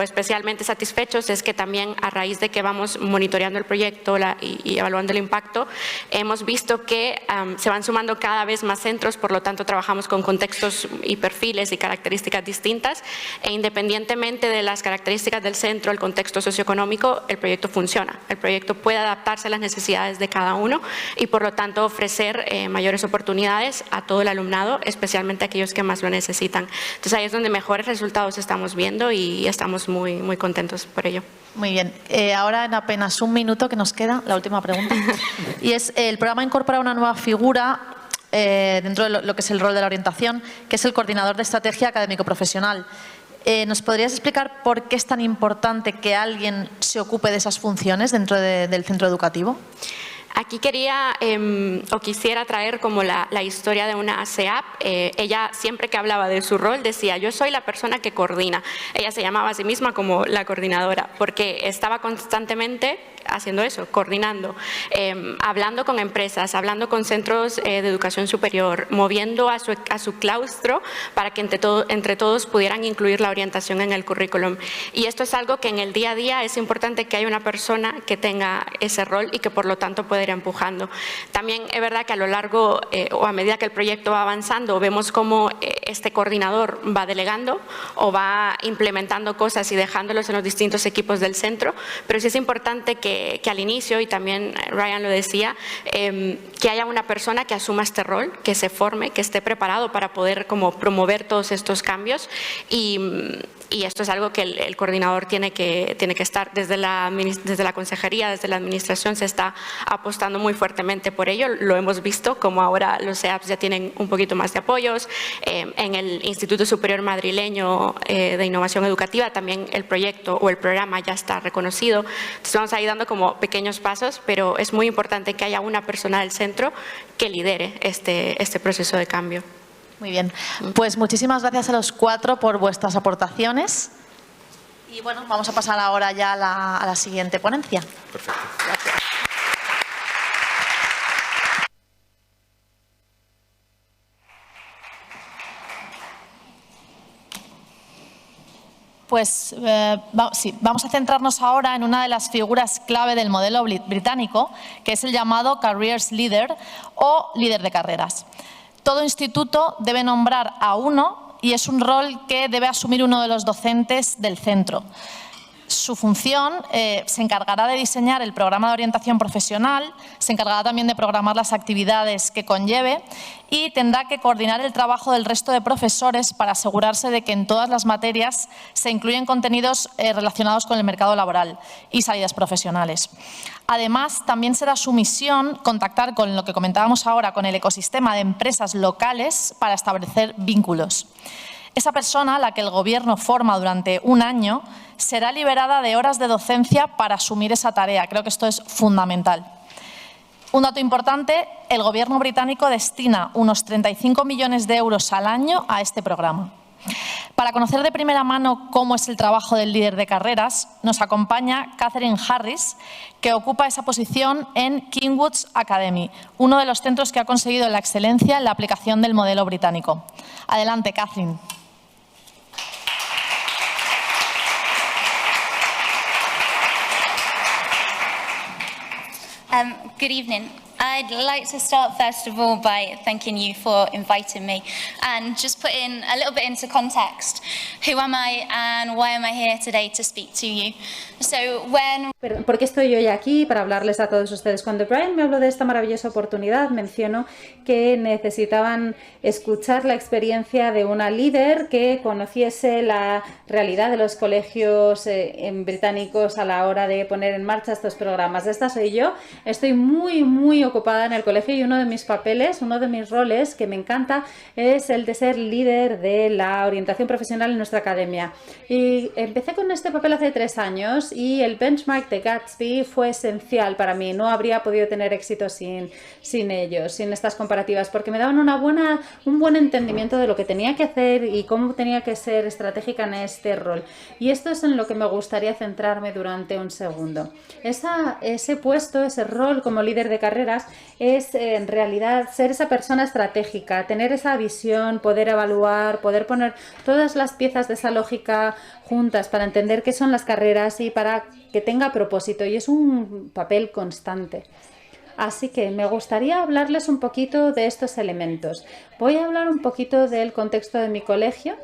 F: especialmente satisfechos es que también, a raíz de que vamos monitoreando el proyecto y evaluando el impacto, hemos visto que se van sumando cada vez más centros, por lo tanto trabajamos con contextos y perfiles y características distintas, e independientemente de las características del centro, el contexto socioeconómico, el proyecto funciona. El proyecto puede adaptarse a las necesidades de cada uno y por lo tanto ofrecer mayores oportunidades a todo el alumnado, especialmente a aquellos que más lo necesitan. Entonces ahí es donde mejores resultados estamos viendo y estamos muy contentos por ello.
A: Muy bien. Ahora, en apenas un minuto que nos queda, la última pregunta. Y es, el programa incorpora una nueva figura dentro de lo que es el rol de la orientación, que es el coordinador de estrategia académico-profesional. ¿Nos podrías explicar por qué es tan importante que alguien se ocupe de esas funciones dentro del centro educativo?
F: Aquí quería o quisiera traer como la historia de una CEAP. Ella siempre que hablaba de su rol decía: yo soy la persona que coordina. Ella se llamaba a sí misma como la coordinadora porque estaba constantemente haciendo eso, coordinando, hablando con empresas, hablando con centros de educación superior, moviendo a su claustro para que entre todos pudieran incluir la orientación en el currículum. Y esto es algo que en el día a día es importante que haya una persona que tenga ese rol y que por lo tanto pueda ir empujando. También es verdad que a lo largo o a medida que el proyecto va avanzando vemos cómo este coordinador va delegando o va implementando cosas y dejándolos en los distintos equipos del centro, pero sí es importante que al inicio, y también Ryan lo decía, que haya una persona que asuma este rol, que se forme, que esté preparado para poder como promover todos estos cambios, y esto es algo que el coordinador tiene que estar. Desde la consejería, desde la administración se está apostando muy fuertemente por ello. Lo hemos visto como ahora los CEAPs ya tienen un poquito más de apoyos. En el Instituto Superior Madrileño de Innovación Educativa también el proyecto o el programa ya está reconocido. Entonces vamos a ir dando como pequeños pasos, pero es muy importante que haya una persona del centro que lidere este proceso de cambio.
A: Muy bien, pues muchísimas gracias a los 4 por vuestras aportaciones. Y bueno, vamos a pasar ahora ya a la siguiente ponencia.
E: Perfecto.
A: Gracias. Pues vamos a centrarnos ahora en una de las figuras clave del modelo británico, que es el llamado Careers Leader o líder de carreras. Todo instituto debe nombrar a uno y es un rol que debe asumir uno de los docentes del centro. Su función se encargará de diseñar el programa de orientación profesional, se encargará también de programar las actividades que conlleve y tendrá que coordinar el trabajo del resto de profesores para asegurarse de que en todas las materias se incluyen contenidos relacionados con el mercado laboral y salidas profesionales. Además, también será su misión contactar con lo que comentábamos ahora, con el ecosistema de empresas locales para establecer vínculos. Esa persona, la que el Gobierno forma durante un año, será liberada de horas de docencia para asumir esa tarea. Creo que esto es fundamental. Un dato importante, el Gobierno británico destina unos 35 millones de euros al año a este programa. Para conocer de primera mano cómo es el trabajo del líder de carreras, nos acompaña Catherine Harris, que ocupa esa posición en Kingwoods Academy, uno de los centros que ha conseguido la excelencia en la aplicación del modelo británico. Adelante, Catherine.
G: Good evening. I'd like to start first of all by thanking you for inviting me and just put in a little bit into context. Who am I and why am I here today to speak to you? So when...
B: ¿Por qué estoy hoy aquí para hablarles a todos ustedes? Cuando Brian me habló de esta maravillosa oportunidad, mencionó que necesitaban escuchar la experiencia de una líder que conociese la realidad de los colegios británicos a la hora de poner en marcha estos programas. Esta soy yo. Estoy muy ocupada en el colegio y uno de mis papeles, uno de mis roles que me encanta es el de ser líder de la orientación profesional en nuestra academia. Y empecé con este papel hace 3 años y el benchmark de Gatsby fue esencial para mí. No habría podido tener éxito sin ellos, sin estas comparativas, porque me daban un buen entendimiento de lo que tenía que hacer y cómo tenía que ser estratégica en este rol. Y esto es en lo que me gustaría centrarme durante un segundo. Ese puesto, ese rol como líder de carreras es en realidad ser esa persona estratégica, tener esa visión, poder evaluar, poder poner todas las piezas de esa lógica juntas para entender qué son las carreras y para que tenga propósito, y es un papel constante. Así que me gustaría hablarles un poquito de estos elementos. Voy a hablar un poquito del contexto de mi colegio,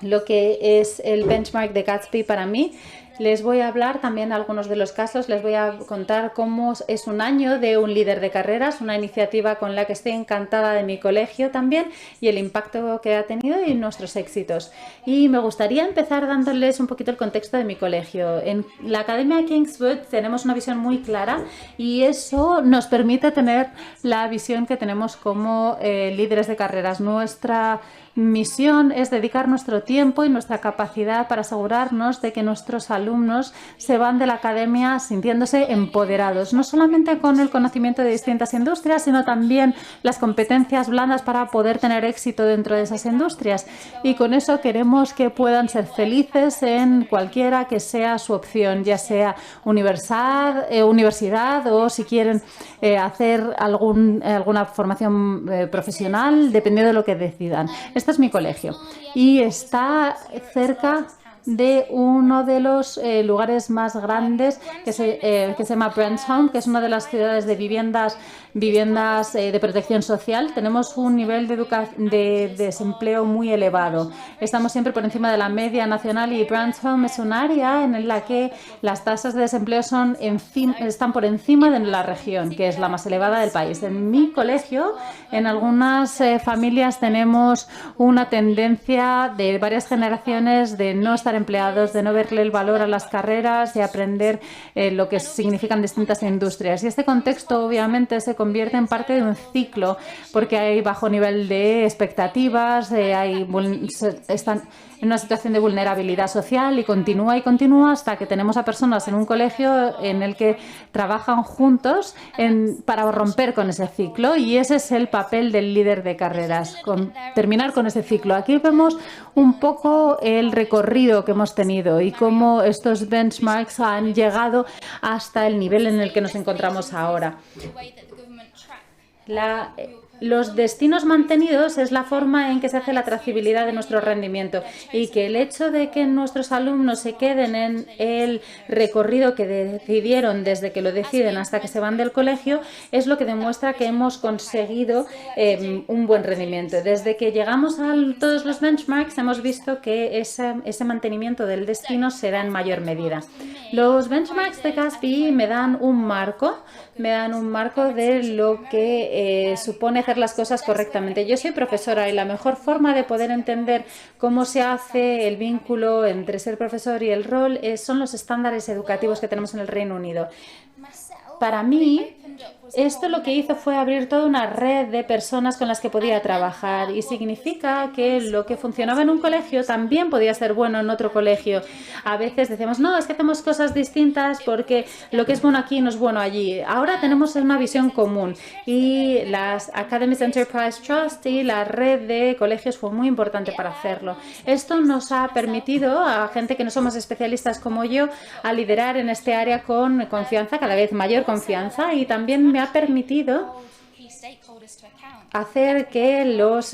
B: lo que es el benchmark de Gatsby para mí. Les voy a hablar también algunos de los casos, les voy a contar cómo es un año de un líder de carreras, una iniciativa con la que estoy encantada de mi colegio también y el impacto que ha tenido y nuestros éxitos. Y me gustaría empezar dándoles un poquito el contexto de mi colegio. En la Academia Kingswood tenemos una visión muy clara y eso nos permite tener la visión que tenemos como líderes de carreras. Nuestra misión es dedicar nuestro tiempo y nuestra capacidad para asegurarnos de que nuestros alumnos se van de la academia sintiéndose empoderados, no solamente con el conocimiento de distintas industrias, sino también las competencias blandas para poder tener éxito dentro de esas industrias. Y con eso queremos que puedan ser felices en cualquiera que sea su opción, ya sea universidad o si quieren hacer alguna formación profesional, dependiendo de lo que decidan. Este es mi colegio y está cerca de uno de los lugares más grandes que se llama Brentholm, que es una de las ciudades de viviendas de protección social. Tenemos un nivel de desempleo muy elevado. Estamos siempre por encima de la media nacional y Brentholm es un área en la que las tasas de desempleo están por encima de la región, que es la más elevada del país. En mi colegio, en algunas familias tenemos una tendencia de varias generaciones de no estar empleados, de no verle el valor a las carreras y aprender lo que significan distintas industrias. Y este contexto obviamente se convierte en parte de un ciclo porque hay bajo nivel de expectativas, están en una situación de vulnerabilidad social y continúa hasta que tenemos a personas en un colegio en el que trabajan juntos para romper con ese ciclo, y ese es el papel del líder de carreras, terminar con ese ciclo. Aquí vemos un poco el recorrido que hemos tenido y cómo estos benchmarks han llegado hasta el nivel en el que nos encontramos ahora. los destinos mantenidos es la forma en que se hace la trazabilidad de nuestro rendimiento y que el hecho de que nuestros alumnos se queden en el recorrido que decidieron desde que lo deciden hasta que se van del colegio es lo que demuestra que hemos conseguido un buen rendimiento. Desde que llegamos a todos los benchmarks hemos visto que ese mantenimiento del destino será en mayor medida. Los benchmarks de Gatsby me dan un marco de lo que supone hacer las cosas correctamente. Yo soy profesora y la mejor forma de poder entender cómo se hace el vínculo entre ser profesor y el rol son los estándares educativos que tenemos en el Reino Unido. Para mí, esto lo que hizo fue abrir toda una red de personas con las que podía trabajar y significa que lo que funcionaba en un colegio también podía ser bueno en otro colegio. A veces decimos, no, es que hacemos cosas distintas porque lo que es bueno aquí no es bueno allí. Ahora tenemos una visión común y las Academies Enterprise Trust y la red de colegios fue muy importante para hacerlo. Esto nos ha permitido a gente que no somos especialistas como yo a liderar en este área con confianza, cada vez mayor confianza, y también me ha permitido hacer que los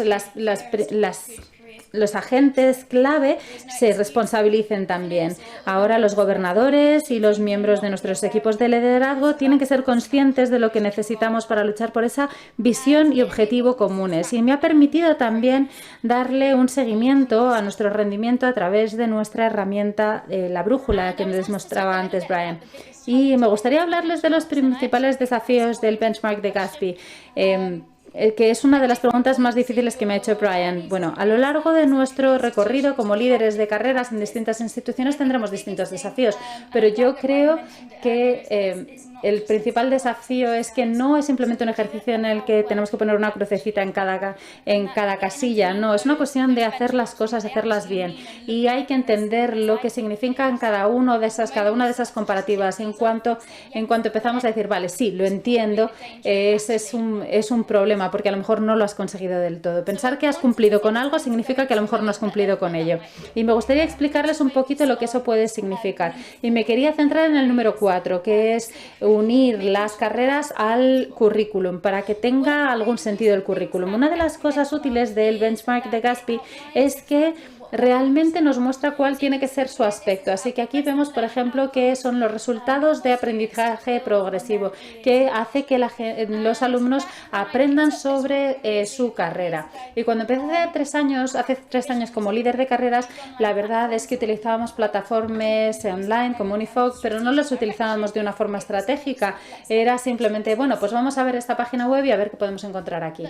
B: agentes clave se responsabilicen también. Ahora los gobernadores y los miembros de nuestros equipos de liderazgo tienen que ser conscientes de lo que necesitamos para luchar por esa visión y objetivo comunes. Y me ha permitido también darle un seguimiento a nuestro rendimiento a través de nuestra herramienta, la brújula que les mostraba antes Brian. Y me gustaría hablarles de los principales desafíos del benchmark de Gatsby, que es una de las preguntas más difíciles que me ha hecho Brian. Bueno, a lo largo de nuestro recorrido como líderes de carreras en distintas instituciones tendremos distintos desafíos, pero yo creo que el principal desafío es que no es simplemente un ejercicio en el que tenemos que poner una crucecita en cada casilla. No, es una cuestión de hacer las cosas, hacerlas bien. Y hay que entender lo que significan cada una de esas comparativas. En cuanto empezamos a decir, vale, sí, lo entiendo, ese es un problema porque a lo mejor no lo has conseguido del todo. Pensar que has cumplido con algo significa que a lo mejor no has cumplido con ello. Y me gustaría explicarles un poquito lo que eso puede significar. Y me quería centrar en el número 4, que es unir las carreras al currículum para que tenga algún sentido el currículum. Una de las cosas útiles del benchmark de Gatsby es que realmente nos muestra cuál tiene que ser su aspecto. Así que aquí vemos, por ejemplo, que son los resultados de aprendizaje progresivo, que hace que los alumnos aprendan sobre su carrera. Y cuando empecé hace 3 años como líder de carreras, la verdad es que utilizábamos plataformas online como Unifolk, pero no las utilizábamos de una forma estratégica. Era simplemente, bueno, pues vamos a ver esta página web y a ver qué podemos encontrar aquí.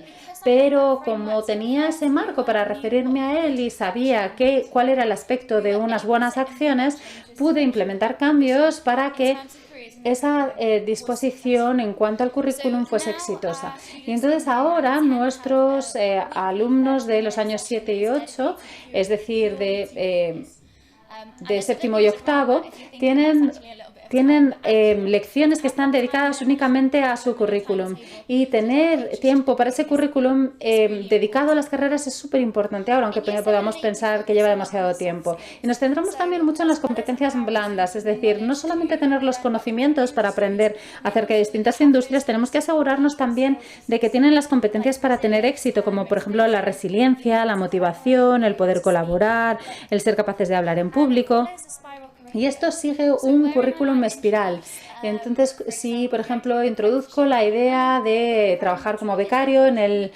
B: Pero como tenía ese marco para referirme a él y sabía cuál era el aspecto de unas buenas acciones, pude implementar cambios para que esa disposición en cuanto al currículum fuese exitosa. Y entonces ahora nuestros alumnos de los años 7 y 8, es decir, de séptimo y octavo, tienen lecciones que están dedicadas únicamente a su currículum, y tener tiempo para ese currículum dedicado a las carreras es súper importante ahora, aunque podamos pensar que lleva demasiado tiempo. Y nos centramos también mucho en las competencias blandas, es decir, no solamente tener los conocimientos para aprender acerca de distintas industrias, tenemos que asegurarnos también de que tienen las competencias para tener éxito, como por ejemplo la resiliencia, la motivación, el poder colaborar, el ser capaces de hablar en público. Y esto sigue un currículum espiral. Entonces, si, por ejemplo, introduzco la idea de trabajar como becario en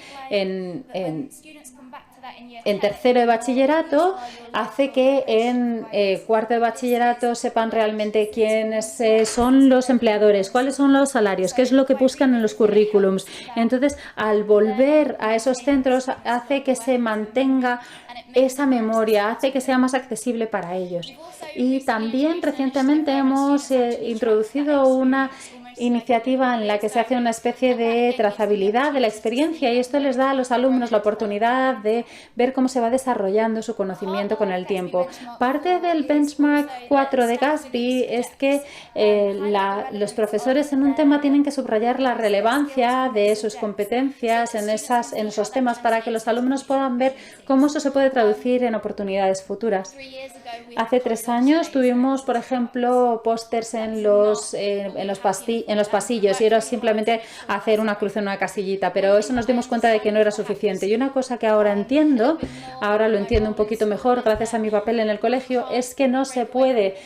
B: tercero de bachillerato, hace que en cuarto de bachillerato sepan realmente quiénes son los empleadores, cuáles son los salarios, qué es lo que buscan en los currículums. Entonces, al volver a esos centros, hace que se mantenga esa memoria, hace que sea más accesible para ellos. Y también recientemente hemos introducido una iniciativa en la que se hace una especie de trazabilidad de la experiencia, y esto les da a los alumnos la oportunidad de ver cómo se va desarrollando su conocimiento con el tiempo. Parte del benchmark 4 de Gatsby es que los profesores en un tema tienen que subrayar la relevancia de sus competencias en esos temas para que los alumnos puedan ver cómo eso se puede traducir en oportunidades futuras. Hace 3 años tuvimos, por ejemplo, pósters en los en los pasillos y era simplemente hacer una cruz en una casillita, pero eso nos dimos cuenta de que no era suficiente. Y una cosa que ahora entiendo, ahora lo entiendo un poquito mejor gracias a mi papel en el colegio, es que no se puede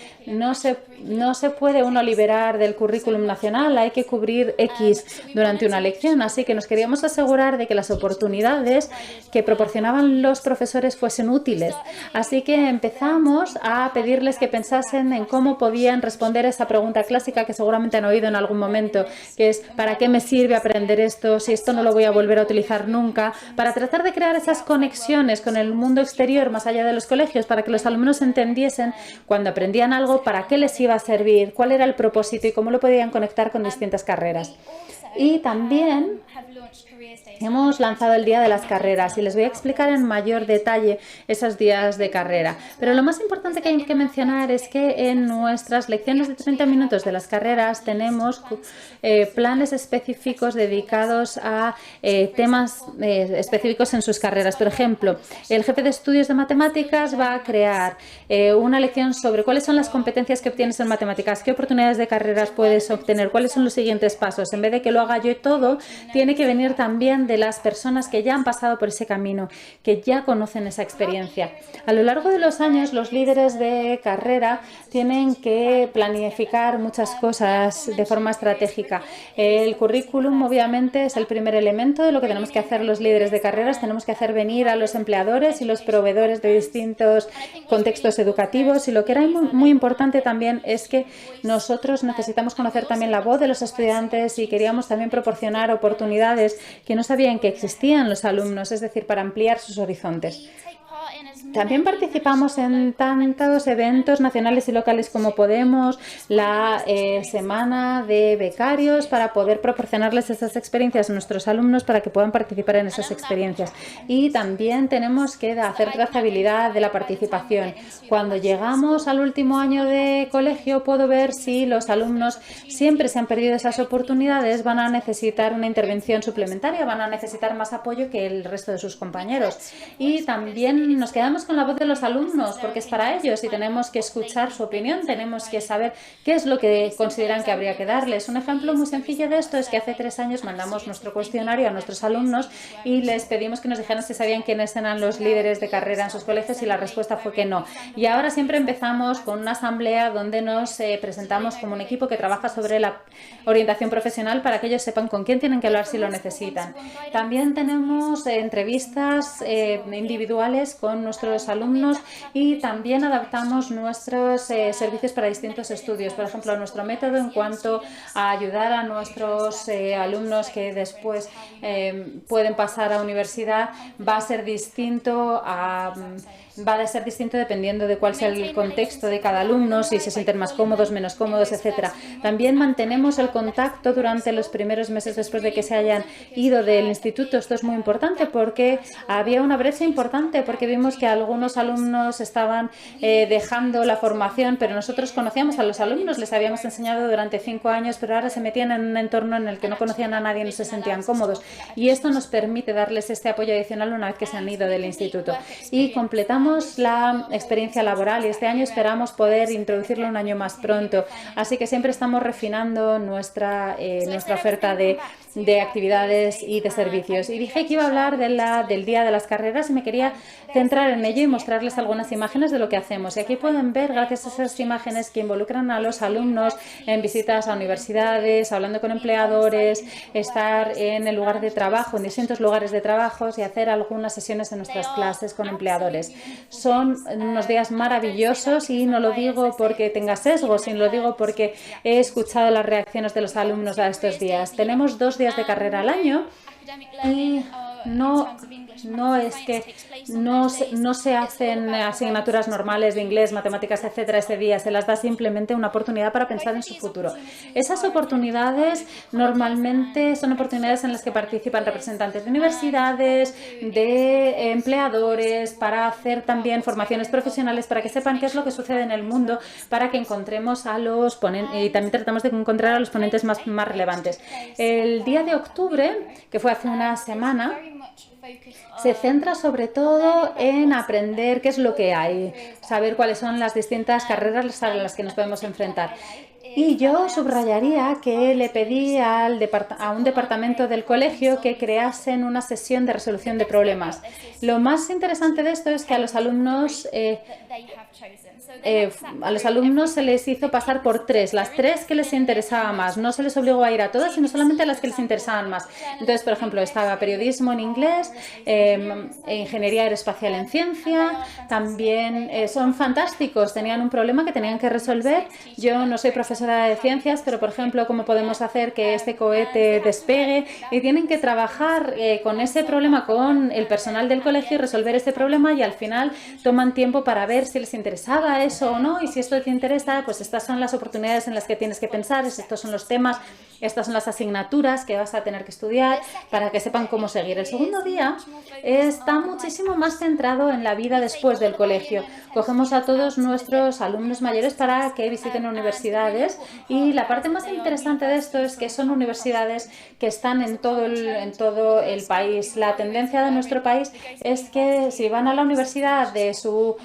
B: uno liberar del currículum nacional, hay que cubrir X durante una lección, así que nos queríamos asegurar de que las oportunidades que proporcionaban los profesores fuesen útiles. Así que empezamos a pedirles que pensasen en cómo podían responder esa pregunta clásica que seguramente han oído en algún momento, que es ¿para qué me sirve aprender esto si esto no lo voy a volver a utilizar nunca? Para tratar de crear esas conexiones con el mundo exterior más allá de los colegios, para que los alumnos entendiesen cuando aprendían algo para qué les iba a servir, cuál era el propósito y cómo lo podían conectar con distintas carreras. Y también hemos lanzado el Día de las Carreras y les voy a explicar en mayor detalle esos días de carrera. Pero lo más importante que hay que mencionar es que en nuestras lecciones de 30 minutos de las carreras tenemos planes específicos dedicados a temas específicos en sus carreras. Por ejemplo, el jefe de estudios de matemáticas va a crear una lección sobre cuáles son las competencias que obtienes en matemáticas, qué oportunidades de carreras puedes obtener, cuáles son los siguientes pasos. En vez de que lo haga yo todo, tiene que venir también de las personas que ya han pasado por ese camino, que ya conocen esa experiencia. A lo largo de los años, los líderes de carrera tienen que planificar muchas cosas de forma estratégica. El currículum, obviamente, es el primer elemento de lo que tenemos que hacer los líderes de carreras. Tenemos que hacer venir a los empleadores y los proveedores de distintos contextos educativos. Y lo que era muy importante también es que nosotros necesitamos conocer también la voz de los estudiantes y queríamos también proporcionar oportunidades que no sabían que existían los alumnos, es decir, para ampliar sus horizontes. También participamos en tantos eventos nacionales y locales como podemos, la semana de becarios para poder proporcionarles esas experiencias a nuestros alumnos para que puedan participar en esas experiencias. Y también tenemos que hacer trazabilidad de la participación. Cuando llegamos al último año de colegio puedo ver si los alumnos siempre se han perdido esas oportunidades, van a necesitar una intervención suplementaria, van a necesitar más apoyo que el resto de sus compañeros. Y también nos quedamos con la voz de los alumnos porque es para ellos y tenemos que escuchar su opinión, tenemos que saber qué es lo que consideran que habría que darles. Un ejemplo muy sencillo de esto es que hace 3 años mandamos nuestro cuestionario a nuestros alumnos y les pedimos que nos dijeran si sabían quiénes eran los líderes de carrera en sus colegios y la respuesta fue que no. Y ahora siempre empezamos con una asamblea donde nos presentamos como un equipo que trabaja sobre la orientación profesional para que ellos sepan con quién tienen que hablar si lo necesitan. También tenemos entrevistas individuales con nuestros alumnos y también adaptamos nuestros servicios para distintos estudios. Por ejemplo, nuestro método en cuanto a ayudar a nuestros alumnos que después pueden pasar a universidad va a ser distinto dependiendo de cuál sea el contexto de cada alumno, si se sienten más cómodos, menos cómodos, etcétera. También mantenemos el contacto durante los primeros meses después de que se hayan ido del instituto. Esto es muy importante porque había una brecha importante porque vimos que algunos alumnos estaban dejando la formación, pero nosotros conocíamos a los alumnos, les habíamos enseñado durante 5 años, pero ahora se metían en un entorno en el que no conocían a nadie y no se sentían cómodos. Y esto nos permite darles este apoyo adicional una vez que se han ido del instituto. Y completamos la experiencia laboral y este año esperamos poder introducirlo un año más pronto. Así que siempre estamos refinando nuestra oferta de actividades y de servicios. Y dije que iba a hablar del Día de las Carreras y me quería centrar en ello y mostrarles algunas imágenes de lo que hacemos. Y aquí pueden ver, gracias a esas imágenes, que involucran a los alumnos en visitas a universidades, hablando con empleadores, estar en el lugar de trabajo, en distintos lugares de trabajo y hacer algunas sesiones en nuestras clases con empleadores. Son unos días maravillosos y no lo digo porque tenga sesgo, sino lo digo porque he escuchado las reacciones de los alumnos a estos días. Tenemos 2 días de carrera al año y no es que no se hacen asignaturas normales de inglés, matemáticas, etcétera, ese día. Se las da simplemente una oportunidad para pensar en su futuro. Esas oportunidades normalmente son oportunidades en las que participan representantes de universidades, de empleadores, para hacer también formaciones profesionales, para que sepan qué es lo que sucede en el mundo, para que encontremos a los ponentes y también tratamos de encontrar a los ponentes más relevantes. El día de octubre, que fue hace una semana, se centra sobre todo en aprender qué es lo que hay, saber cuáles son las distintas carreras a las que nos podemos enfrentar. Y yo subrayaría que le pedí a un departamento del colegio que creasen una sesión de resolución de problemas. Lo más interesante de esto es que a los alumnos se les hizo pasar por las tres que les interesaba más. No se les obligó a ir a todas, sino solamente a las que les interesaban más. Entonces, por ejemplo, estaba periodismo en inglés, ingeniería aeroespacial en ciencia. También son fantásticos, tenían un problema que tenían que resolver. Yo no soy profesora de ciencias, pero, por ejemplo, cómo podemos hacer que este cohete despegue, y tienen que trabajar con ese problema con el personal del colegio y resolver ese problema, y al final toman tiempo para ver si les interesaba eso o no, y si esto te interesa, pues estas son las oportunidades en las que tienes que pensar, estos son los temas, estas son las asignaturas que vas a tener que estudiar para que sepan cómo seguir. El segundo día está muchísimo más centrado en la vida después del colegio. Cogemos a todos nuestros alumnos mayores para que visiten universidades, y la parte más interesante de esto es que son universidades que están en todo el país. La tendencia de nuestro país es que si van a la universidad de su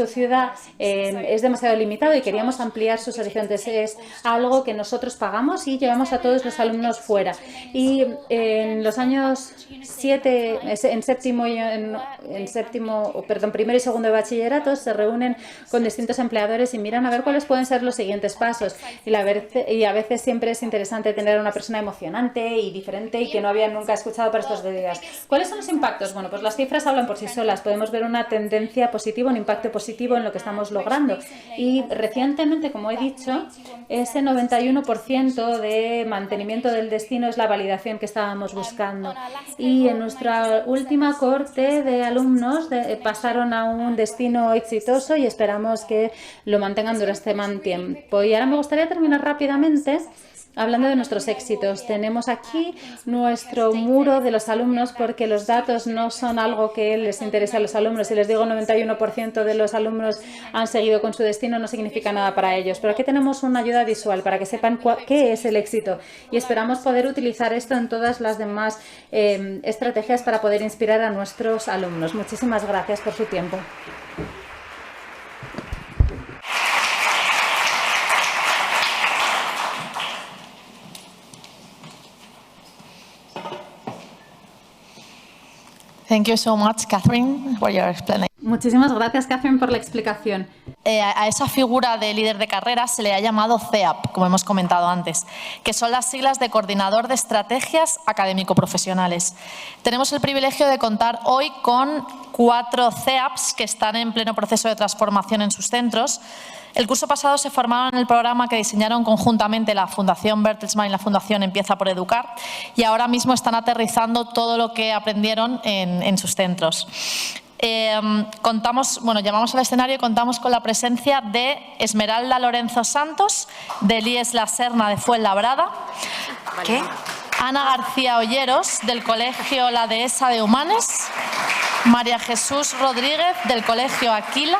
B: ciudad es demasiado limitado, y queríamos ampliar sus horizontes. Es algo que nosotros pagamos y llevamos a todos los alumnos fuera. Y en los años primero y segundo de bachillerato se reúnen con distintos empleadores y miran a ver cuáles pueden ser los siguientes pasos. Y a veces siempre es interesante tener a una persona emocionante y diferente y que no había nunca escuchado para estos días. ¿Cuáles son los impactos? Bueno, pues las cifras hablan por sí solas. Podemos ver una tendencia positiva, un impacto positivo en lo que estamos logrando. Y recientemente, como he dicho, ese 91% de mantenimiento del destino es la validación que estábamos buscando. Y en nuestra última cohorte de alumnos pasaron a un destino exitoso, y esperamos que lo mantengan durante este tiempo. Y ahora me gustaría terminar rápidamente hablando de nuestros éxitos. Tenemos aquí nuestro muro de los alumnos, porque los datos no son algo que les interese a los alumnos. Si les digo 91% de los alumnos han seguido con su destino, no significa nada para ellos. Pero aquí tenemos una ayuda visual para que sepan qué es el éxito, y esperamos poder utilizar esto en todas las demás estrategias para poder inspirar a nuestros alumnos. Muchísimas gracias por su tiempo.
A: Thank you so much, Catherine, for your explanation.
B: Muchísimas gracias, Catherine, por la explicación.
A: A esa figura de líder de carrera se le ha llamado CEAP, como hemos comentado antes, que son las siglas de Coordinador de Estrategias Académico-Profesionales. Tenemos el privilegio de contar hoy con 4 CEAPs que están en pleno proceso de transformación en sus centros. El curso pasado se formaron en el programa que diseñaron conjuntamente la Fundación Bertelsmann y la Fundación Empieza por Educar, y ahora mismo están aterrizando todo lo que aprendieron en sus centros. Llamamos al escenario y contamos con la presencia de Esmeralda Lorenzo Santos, del IES La Serna de Fuenlabrada, Ana García Olleros, del Colegio La Dehesa de Humanes, María Jesús Rodríguez, del Colegio Aquila,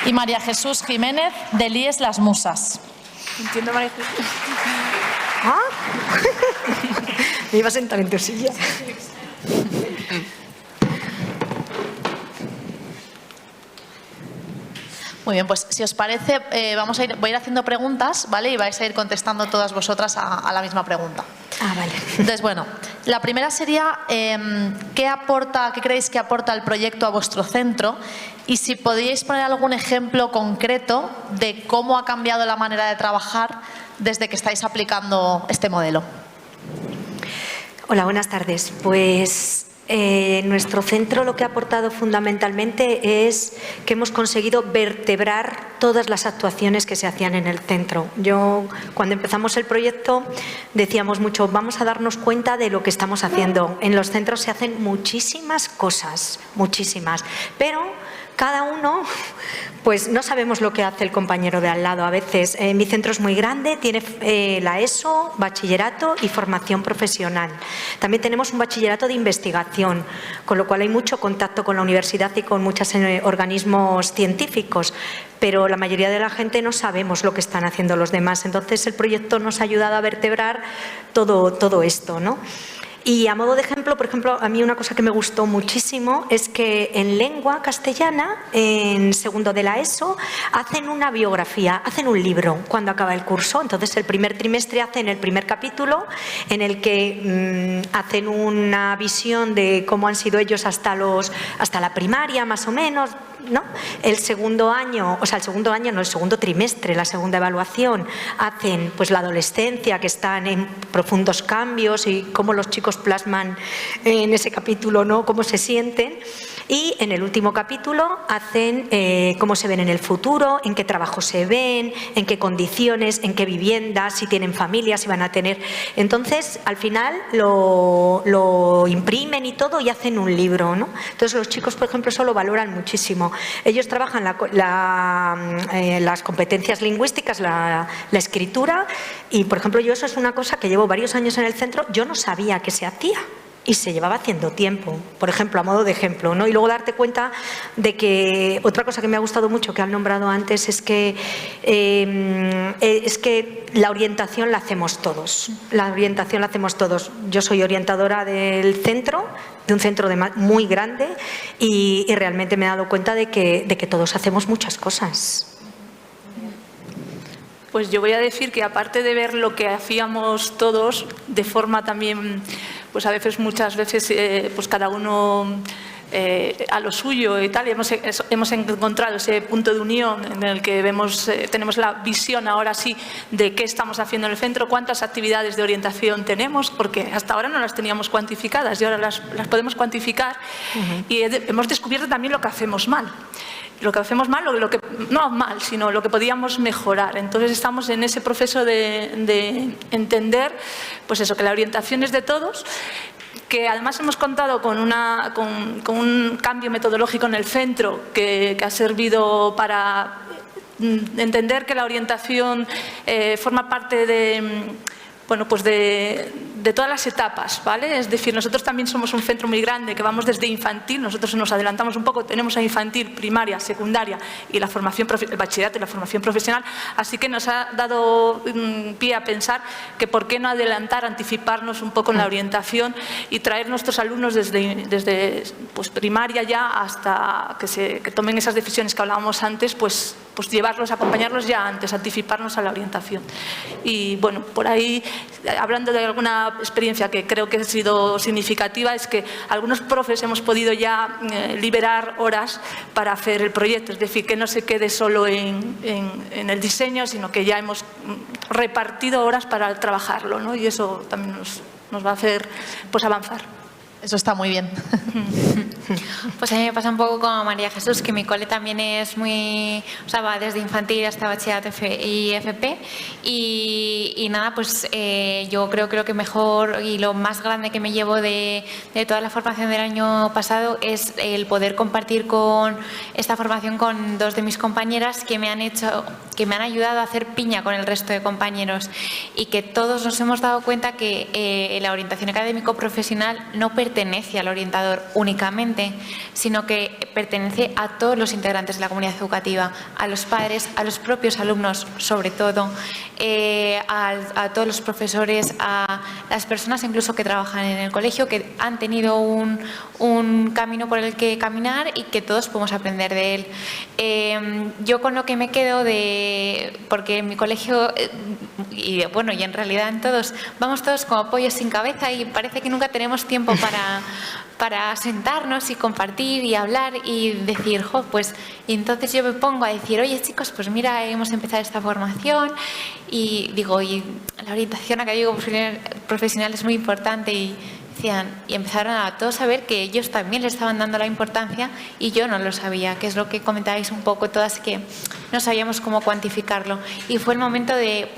A: y María Jesús Jiménez, del IES Las Musas.
H: Entiendo, María Jesús. ¿Ah? Me iba a sentar en tu silla.
A: Muy bien, pues si os parece, voy a ir haciendo preguntas, ¿vale? Y vais a ir contestando todas vosotras a la misma pregunta.
H: Ah, vale.
A: Entonces, bueno, la primera sería, ¿qué creéis que aporta el proyecto a vuestro centro? Y si podríais poner algún ejemplo concreto de cómo ha cambiado la manera de trabajar desde que estáis aplicando este modelo.
H: Hola, buenas tardes. Pues nuestro centro lo que ha aportado fundamentalmente es que hemos conseguido vertebrar todas las actuaciones que se hacían en el centro. Cuando empezamos el proyecto decíamos mucho, vamos a darnos cuenta de lo que estamos haciendo. En los centros se hacen muchísimas cosas, muchísimas, pero cada uno, pues no sabemos lo que hace el compañero de al lado. A veces mi centro es muy grande, tiene la ESO, bachillerato y formación profesional. También tenemos un bachillerato de investigación, con lo cual hay mucho contacto con la universidad y con muchos organismos científicos, pero la mayoría de la gente no sabemos lo que están haciendo los demás. Entonces el proyecto nos ha ayudado a vertebrar todo esto, ¿no? Y a modo de ejemplo, por ejemplo, a mí una cosa que me gustó muchísimo es que en lengua castellana, en segundo de la ESO, hacen una biografía, hacen un libro cuando acaba el curso. Entonces, el primer trimestre hacen el primer capítulo en el que hacen una visión de cómo han sido ellos hasta la primaria, más o menos, ¿no? El segundo año, o sea, el segundo trimestre, la segunda evaluación, hacen pues la adolescencia, que están en profundos cambios y cómo los chicos plasman en ese capítulo, ¿no?, cómo se sienten. Y en el último capítulo hacen cómo se ven en el futuro, en qué trabajo se ven, en qué condiciones, en qué viviendas, si tienen familia, si van a tener. Entonces, al final lo imprimen y todo y hacen un libro, ¿no? Entonces, los chicos, por ejemplo, eso lo valoran muchísimo. Ellos trabajan las competencias lingüísticas, la escritura, y, por ejemplo, yo eso es una cosa que llevo varios años en el centro, yo no sabía que se hacía. Y se llevaba haciendo tiempo, por ejemplo, a modo de ejemplo, ¿no? Y luego darte cuenta de que otra cosa que me ha gustado mucho, que han nombrado antes, es que la orientación la hacemos todos. La orientación la hacemos todos. Yo soy orientadora del centro, de un centro muy grande, y realmente me he dado cuenta de que todos hacemos muchas cosas.
I: Pues yo voy a decir que, aparte de ver lo que hacíamos todos de forma también, pues a veces, muchas veces, pues cada uno a lo suyo y tal, y hemos encontrado ese punto de unión en el que tenemos la visión ahora sí de qué estamos haciendo en el centro, cuántas actividades de orientación tenemos, porque hasta ahora no las teníamos cuantificadas y ahora las podemos cuantificar. Y hemos descubierto también lo que hacemos mal. Lo que hacemos mal, no mal, sino lo que podíamos mejorar. Entonces estamos en ese proceso de entender, pues eso, que la orientación es de todos, que además hemos contado con un cambio metodológico en el centro que ha servido para entender que la orientación forma parte de todas las etapas, ¿vale? Es decir, nosotros también somos un centro muy grande que vamos desde infantil, nosotros nos adelantamos un poco, tenemos a infantil, primaria, secundaria y el bachillerato y la formación profesional, así que nos ha dado pie a pensar que por qué no anticiparnos un poco en la orientación y traer nuestros alumnos desde pues, primaria ya hasta que tomen esas decisiones que hablábamos antes, pues llevarlos, acompañarlos ya antes, anticiparnos a la orientación. Y bueno, por ahí, hablando de alguna experiencia que creo que ha sido significativa, es que algunos profes hemos podido ya liberar horas para hacer el proyecto, es decir, que no se quede solo en el diseño, sino que ya hemos repartido horas para trabajarlo, ¿no? Y eso también nos va a hacer pues avanzar.
A: Eso está muy bien.
J: Pues a mí me pasa un poco como a María Jesús, que mi cole también es muy, o sea, va desde infantil hasta bachillerato y FP, y nada, pues yo creo que lo que mejor y lo más grande que me llevo de toda la formación del año pasado es el poder compartir con esta formación con dos de mis compañeras que me han ayudado a hacer piña con el resto de compañeros, y que todos nos hemos dado cuenta que la orientación académico-profesional no pertenece al orientador únicamente, sino que pertenece a todos los integrantes de la comunidad educativa, a los padres, a los propios alumnos sobre todo, a todos los profesores, a las personas incluso que trabajan en el colegio, que han tenido un camino por el que caminar y que todos podemos aprender de él. Yo con lo que me quedo porque en mi colegio, y bueno, y en realidad en todos, vamos todos como pollos sin cabeza y parece que nunca tenemos tiempo para sentarnos y compartir y hablar y decir, pues, y entonces yo me pongo a decir, oye chicos, pues mira, hemos empezado esta formación y digo, y la orientación académico-profesional es muy importante, y empezaron a todos a ver que ellos también le estaban dando la importancia y yo no lo sabía, que es lo que comentáis un poco todas, que no sabíamos cómo cuantificarlo. Y fue el momento de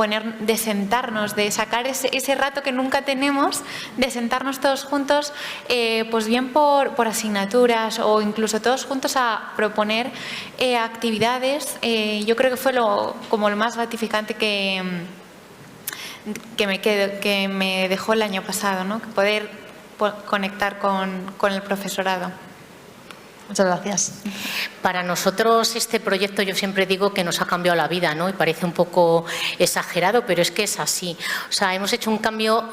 J: sentarnos, de sacar ese rato que nunca tenemos, de sentarnos todos juntos, pues bien por asignaturas o incluso todos juntos a proponer actividades. Yo creo que fue como lo más gratificante que me dejó el año pasado, ¿no? Poder conectar con el profesorado.
A: Muchas gracias.
K: Para nosotros este proyecto yo siempre digo que nos ha cambiado la vida, ¿no? Y parece un poco exagerado, pero es que es así. O sea, hemos hecho un cambio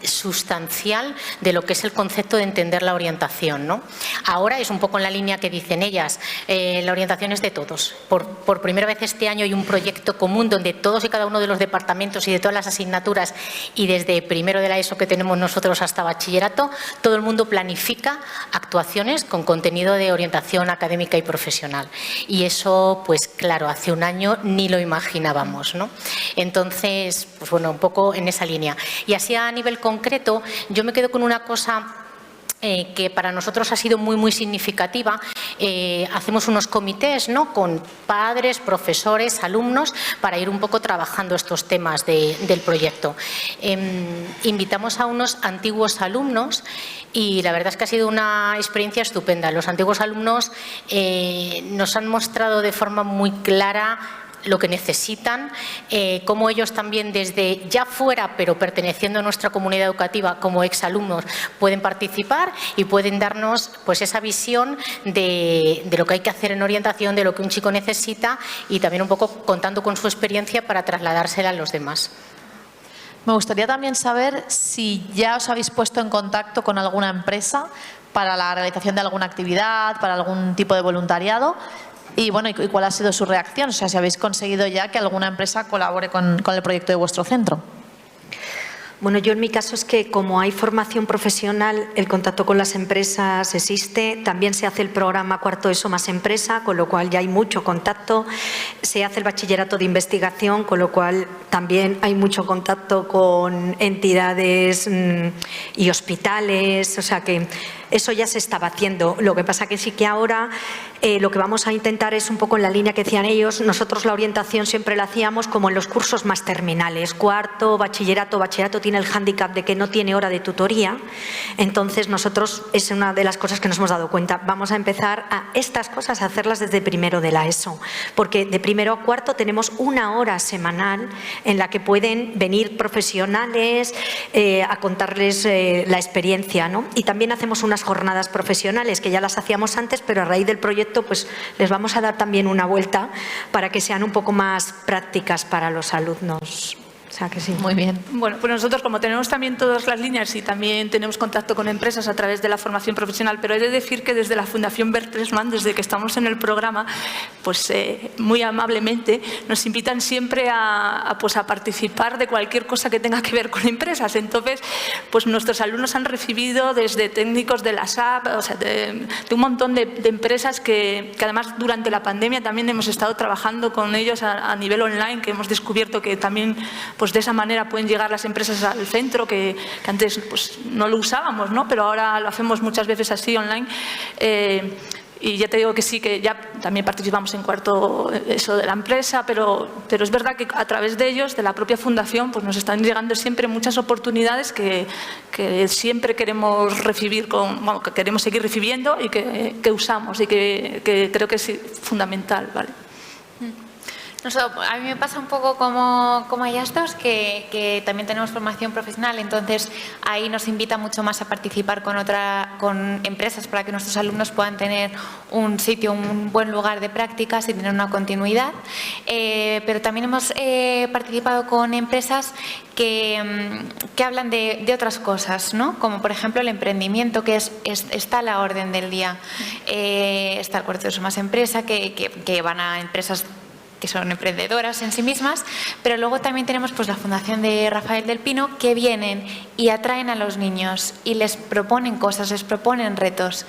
K: sustancial de lo que es el concepto de entender la orientación, ¿no? Ahora es un poco en la línea que dicen ellas, la orientación es de todos. Por primera vez este año hay un proyecto común donde todos y cada uno de los departamentos y de todas las asignaturas y desde primero de la ESO que tenemos nosotros hasta bachillerato, todo el mundo planifica actuaciones con contenido de orientación académica y profesional. Y eso, pues claro, hace un año ni lo imaginábamos, ¿no? Entonces, pues bueno, un poco en esa línea. Y así a nivel concreto, yo me quedo con una cosa que para nosotros ha sido muy significativa. Hacemos unos comités, ¿no?, con padres, profesores, alumnos, para ir un poco trabajando estos temas del proyecto. Invitamos a unos antiguos alumnos y la verdad es que ha sido una experiencia estupenda. Los antiguos alumnos nos han mostrado de forma muy clara lo que necesitan, cómo ellos también desde ya fuera, pero perteneciendo a nuestra comunidad educativa como exalumnos, pueden participar y pueden darnos pues esa visión de lo que hay que hacer en orientación, de lo que un chico necesita y también un poco contando con su experiencia para trasladársela a los demás.
A: Me gustaría también saber si ya os habéis puesto en contacto con alguna empresa para la realización de alguna actividad, para algún tipo de voluntariado. Y bueno, ¿y cuál ha sido su reacción? O sea, si habéis conseguido ya que alguna empresa colabore con el proyecto de vuestro centro.
H: Bueno, yo en mi caso es que como hay formación profesional, el contacto con las empresas existe, también se hace el programa Cuarto ESO más empresa, con lo cual ya hay mucho contacto, se hace el bachillerato de investigación, con lo cual también hay mucho contacto con entidades y hospitales, o sea que eso ya se estaba haciendo. Lo que pasa que sí que ahora lo que vamos a intentar es un poco en la línea que decían ellos. Nosotros la orientación siempre la hacíamos como en los cursos más terminales. Cuarto, bachillerato tiene el hándicap de que no tiene hora de tutoría. Entonces nosotros es una de las cosas que nos hemos dado cuenta. Vamos a empezar a estas cosas a hacerlas desde primero de la ESO. Porque de primero a cuarto tenemos una hora semanal en la que pueden venir profesionales a contarles la experiencia, ¿no? Y también hacemos unas jornadas profesionales que ya las hacíamos antes, pero a raíz del proyecto pues les vamos a dar también una vuelta para que sean un poco más prácticas para los alumnos. O sea que sí.
A: Muy bien.
I: Bueno, pues nosotros como tenemos también todas las líneas y también tenemos contacto con empresas a través de la formación profesional, pero he de decir que desde la Fundación Bertelsmann, desde que estamos en el programa, pues muy amablemente nos invitan siempre a participar de cualquier cosa que tenga que ver con empresas. Entonces, pues nuestros alumnos han recibido desde técnicos de la SAP, o sea, de un montón de empresas que además durante la pandemia también hemos estado trabajando con ellos a nivel online, que hemos descubierto que también pues de esa manera pueden llegar las empresas al centro, que antes pues no lo usábamos, ¿no? Pero ahora lo hacemos muchas veces así online. Y ya te digo que sí, que ya también participamos en cuarto eso de la empresa, pero es verdad que a través de ellos, de la propia fundación, pues nos están llegando siempre muchas oportunidades que siempre queremos recibir, que queremos seguir recibiendo y que usamos y que creo que es fundamental, ¿vale?
J: A mí me pasa un poco como a Yastos, que también tenemos formación profesional, entonces ahí nos invita mucho más a participar con empresas para que nuestros alumnos puedan tener un sitio, un buen lugar de prácticas y tener una continuidad. Pero también hemos participado con empresas que hablan de otras cosas, ¿no? Como por ejemplo el emprendimiento, que está a la orden del día. Está el Cuarto ESO más empresa, que van a empresas que son emprendedoras en sí mismas, pero luego también tenemos pues la Fundación de Rafael del Pino, que vienen y atraen a los niños y les proponen cosas, les proponen retos.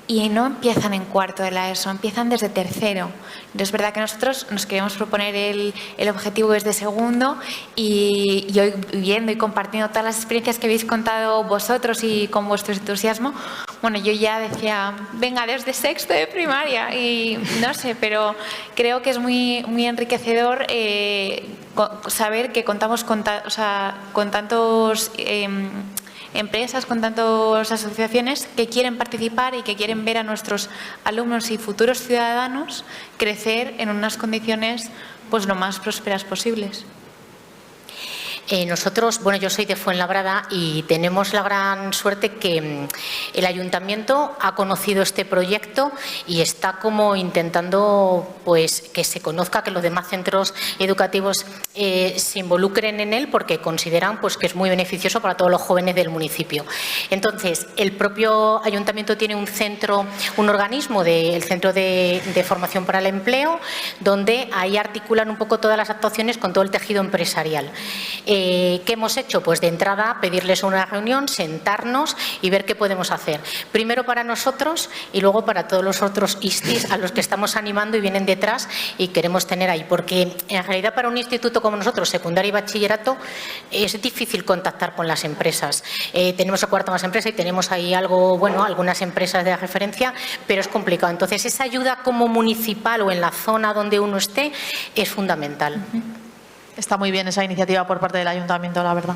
J: Y no empiezan en cuarto de la ESO, empiezan desde tercero. Es verdad que nosotros nos queremos proponer el objetivo desde segundo y hoy viendo y compartiendo todas las experiencias que habéis contado vosotros y con vuestro entusiasmo, bueno, yo ya decía, venga, desde sexto de primaria y no sé, pero creo que es muy enriquecedor saber que contamos con tantos empresas, con tantas asociaciones que quieren participar y que quieren ver a nuestros alumnos y futuros ciudadanos crecer en unas condiciones pues lo más prósperas posibles.
K: Nosotros, bueno, yo soy de Fuenlabrada y tenemos la gran suerte que el Ayuntamiento ha conocido este proyecto y está como intentando pues que se conozca, que los demás centros educativos se involucren en él porque consideran pues que es muy beneficioso para todos los jóvenes del municipio. Entonces, el propio Ayuntamiento tiene un centro, un organismo, el Centro de Formación para el Empleo, donde ahí articulan un poco todas las actuaciones con todo el tejido empresarial. ¿Qué hemos hecho? Pues de entrada pedirles una reunión, sentarnos y ver qué podemos hacer. Primero para nosotros y luego para todos los otros ISTIs a los que estamos animando y vienen detrás y queremos tener ahí. Porque en realidad para un instituto como nosotros, secundaria y bachillerato, es difícil contactar con las empresas. Tenemos el cuarto más empresa y tenemos ahí algo, bueno, algunas empresas de referencia, pero es complicado. Entonces esa ayuda como municipal o en la zona donde uno esté es fundamental.
A: Está muy bien esa iniciativa por parte del Ayuntamiento, la verdad.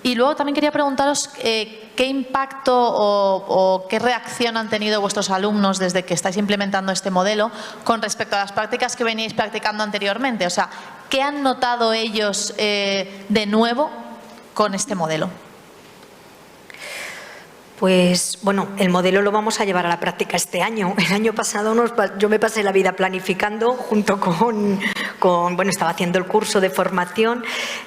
A: Y luego también quería preguntaros qué impacto o qué reacción han tenido vuestros alumnos desde que estáis implementando este modelo con respecto a las prácticas que veníais practicando anteriormente. O sea, ¿qué han notado ellos de nuevo con este modelo?
H: Pues bueno, el modelo lo vamos a llevar a la práctica este año. El año pasado yo me pasé la vida planificando junto con bueno, estaba haciendo el curso de formación.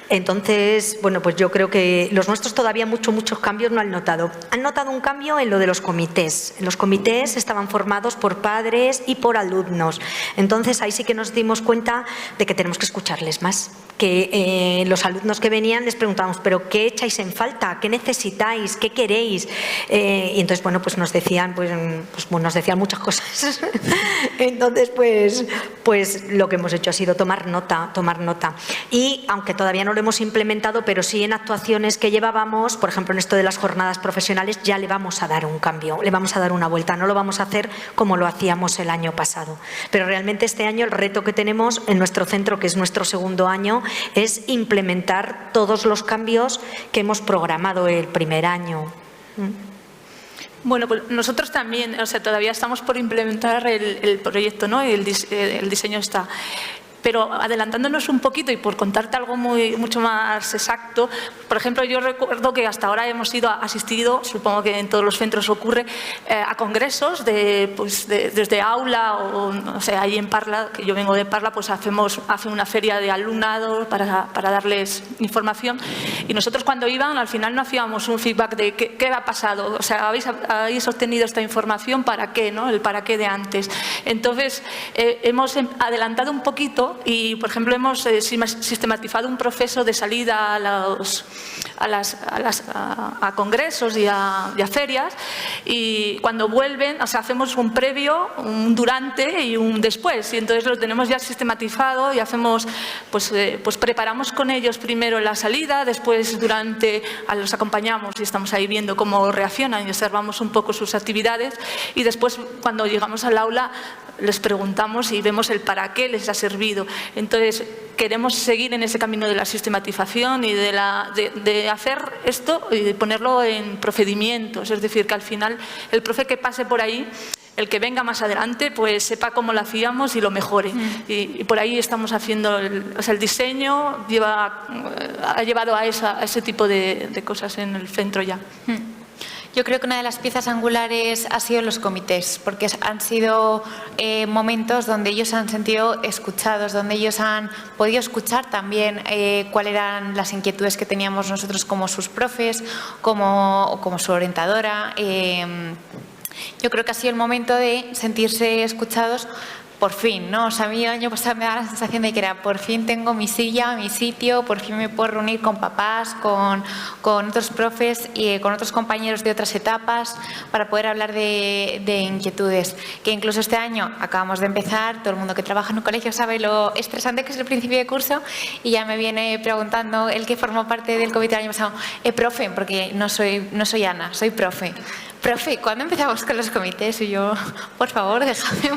H: Entonces, bueno, pues yo creo que los nuestros todavía muchos cambios no han notado. Han notado un cambio en lo de los comités. Los comités estaban formados por padres y por alumnos. Entonces ahí sí que nos dimos cuenta de que tenemos que escucharles más. Que los alumnos que venían les preguntábamos, ¿pero qué echáis en falta? ¿Qué necesitáis? ¿Qué queréis? Y entonces, bueno, pues nos decían, nos decían muchas cosas. Entonces, pues lo que hemos hecho ha sido tomar nota. Y aunque todavía no lo hemos implementado, pero sí en actuaciones que llevábamos, por ejemplo, en esto de las jornadas profesionales, ya le vamos a dar un cambio, le vamos a dar una vuelta. No lo vamos a hacer como lo hacíamos el año pasado. Pero realmente este año el reto que tenemos en nuestro centro, que es nuestro segundo año, es implementar todos los cambios que hemos programado el primer año.
I: Bueno, pues nosotros también, o sea, todavía estamos por implementar el proyecto, ¿no? El diseño está. Pero adelantándonos un poquito y por contarte algo mucho más exacto, por ejemplo, yo recuerdo que hasta ahora hemos asistido, supongo que en todos los centros ocurre, a congresos desde aula o no sé, ahí en Parla, que yo vengo de Parla, pues hace una feria de alumnado para darles información y nosotros cuando iban al final no hacíamos un feedback de qué ha pasado, o sea, habéis obtenido esta información, ¿para qué? ¿No? El para qué de antes. Entonces, hemos adelantado un poquito y, por ejemplo, hemos sistematizado un proceso de salida a congresos y a ferias y cuando vuelven, o sea, hacemos un previo, un durante y un después y entonces lo tenemos ya sistematizado y hacemos, pues preparamos con ellos primero la salida, después los acompañamos y estamos ahí viendo cómo reaccionan y observamos un poco sus actividades y después cuando llegamos al aula les preguntamos y vemos el para qué les ha servido. Entonces, queremos seguir en ese camino de la sistematización y de hacer esto y de ponerlo en procedimientos. Es decir, que al final el profe que pase por ahí, el que venga más adelante, pues sepa cómo lo hacíamos y lo mejore. Y por ahí estamos haciendo, el diseño ha llevado a ese tipo de cosas en el centro ya.
J: Yo creo que una de las piezas angulares ha sido los comités, porque han sido momentos donde ellos se han sentido escuchados, donde ellos han podido escuchar también cuáles eran las inquietudes que teníamos nosotros como sus profes, como su orientadora. Yo creo que ha sido el momento de sentirse escuchados por fin, ¿no? O sea, a mí el año pasado me daba la sensación de que era por fin tengo mi silla, mi sitio, por fin me puedo reunir con papás, con otros profes y con otros compañeros de otras etapas para poder hablar de inquietudes. Que incluso este año acabamos de empezar, todo el mundo que trabaja en un colegio sabe lo estresante que es el principio de curso y ya me viene preguntando el que formó parte del comité del año pasado, profe, porque no soy Ana, soy profe. profe, ¿cuándo empezamos con los comités? Y yo, por favor, déjame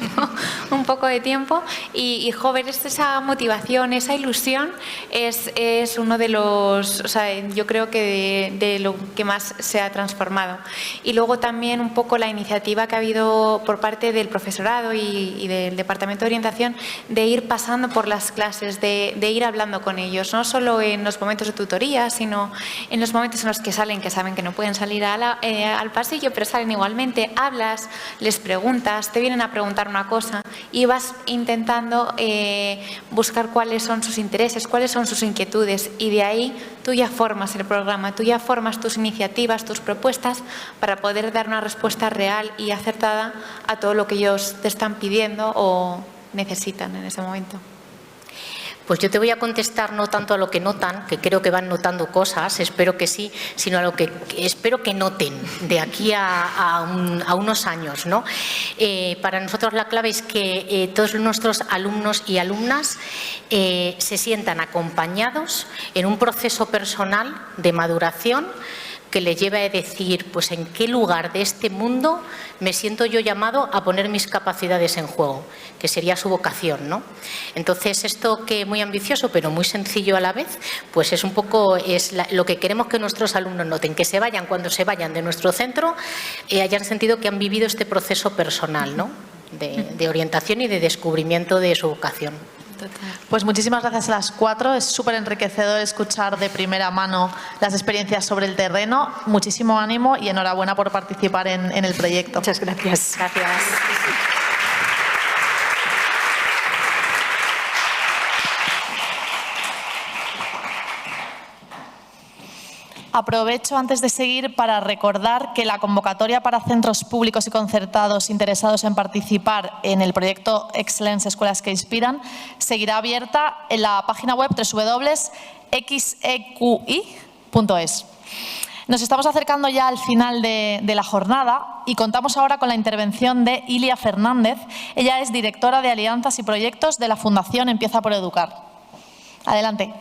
J: un poco de tiempo. Y joven, esa motivación, esa ilusión es uno de los, o sea, yo creo que de lo que más se ha transformado. Y luego también un poco la iniciativa que ha habido por parte del profesorado y del Departamento de Orientación de ir pasando por las clases, de ir hablando con ellos, no solo en los momentos de tutoría, sino en los momentos en los que salen, que saben que no pueden salir al pasillo, pero salen igualmente, hablas, les preguntas, te vienen a preguntar una cosa y vas intentando buscar cuáles son sus intereses, cuáles son sus inquietudes, y de ahí tú ya formas el programa, tú ya formas tus iniciativas, tus propuestas para poder dar una respuesta real y acertada a todo lo que ellos te están pidiendo o necesitan en ese momento.
K: Pues yo te voy a contestar no tanto a lo que notan, que creo que van notando cosas, espero que sí, sino a lo que espero que noten de aquí a unos años, ¿no? Para nosotros la clave es que todos nuestros alumnos y alumnas se sientan acompañados en un proceso personal de maduración que le lleva a decir, pues en qué lugar de este mundo me siento yo llamado a poner mis capacidades en juego, que sería su vocación, ¿no? Entonces, esto que es muy ambicioso, pero muy sencillo a la vez, pues es un poco lo que queremos que nuestros alumnos noten, que se vayan, cuando se vayan de nuestro centro, hayan sentido que han vivido este proceso personal, ¿no? De orientación y de descubrimiento de su vocación.
A: Pues muchísimas gracias a las 4. Es súper enriquecedor escuchar de primera mano las experiencias sobre el terreno. Muchísimo ánimo y enhorabuena por participar en el proyecto.
H: Muchas gracias.
A: Gracias. Aprovecho antes de seguir para recordar que la convocatoria para centros públicos y concertados interesados en participar en el proyecto Excellence Escuelas que Inspiran seguirá abierta en la página web www.xeqi.es. Nos estamos acercando ya al final de la jornada y contamos ahora con la intervención de Ilia Fernández. Ella es directora de Alianzas y Proyectos de la Fundación Empieza por Educar. Adelante.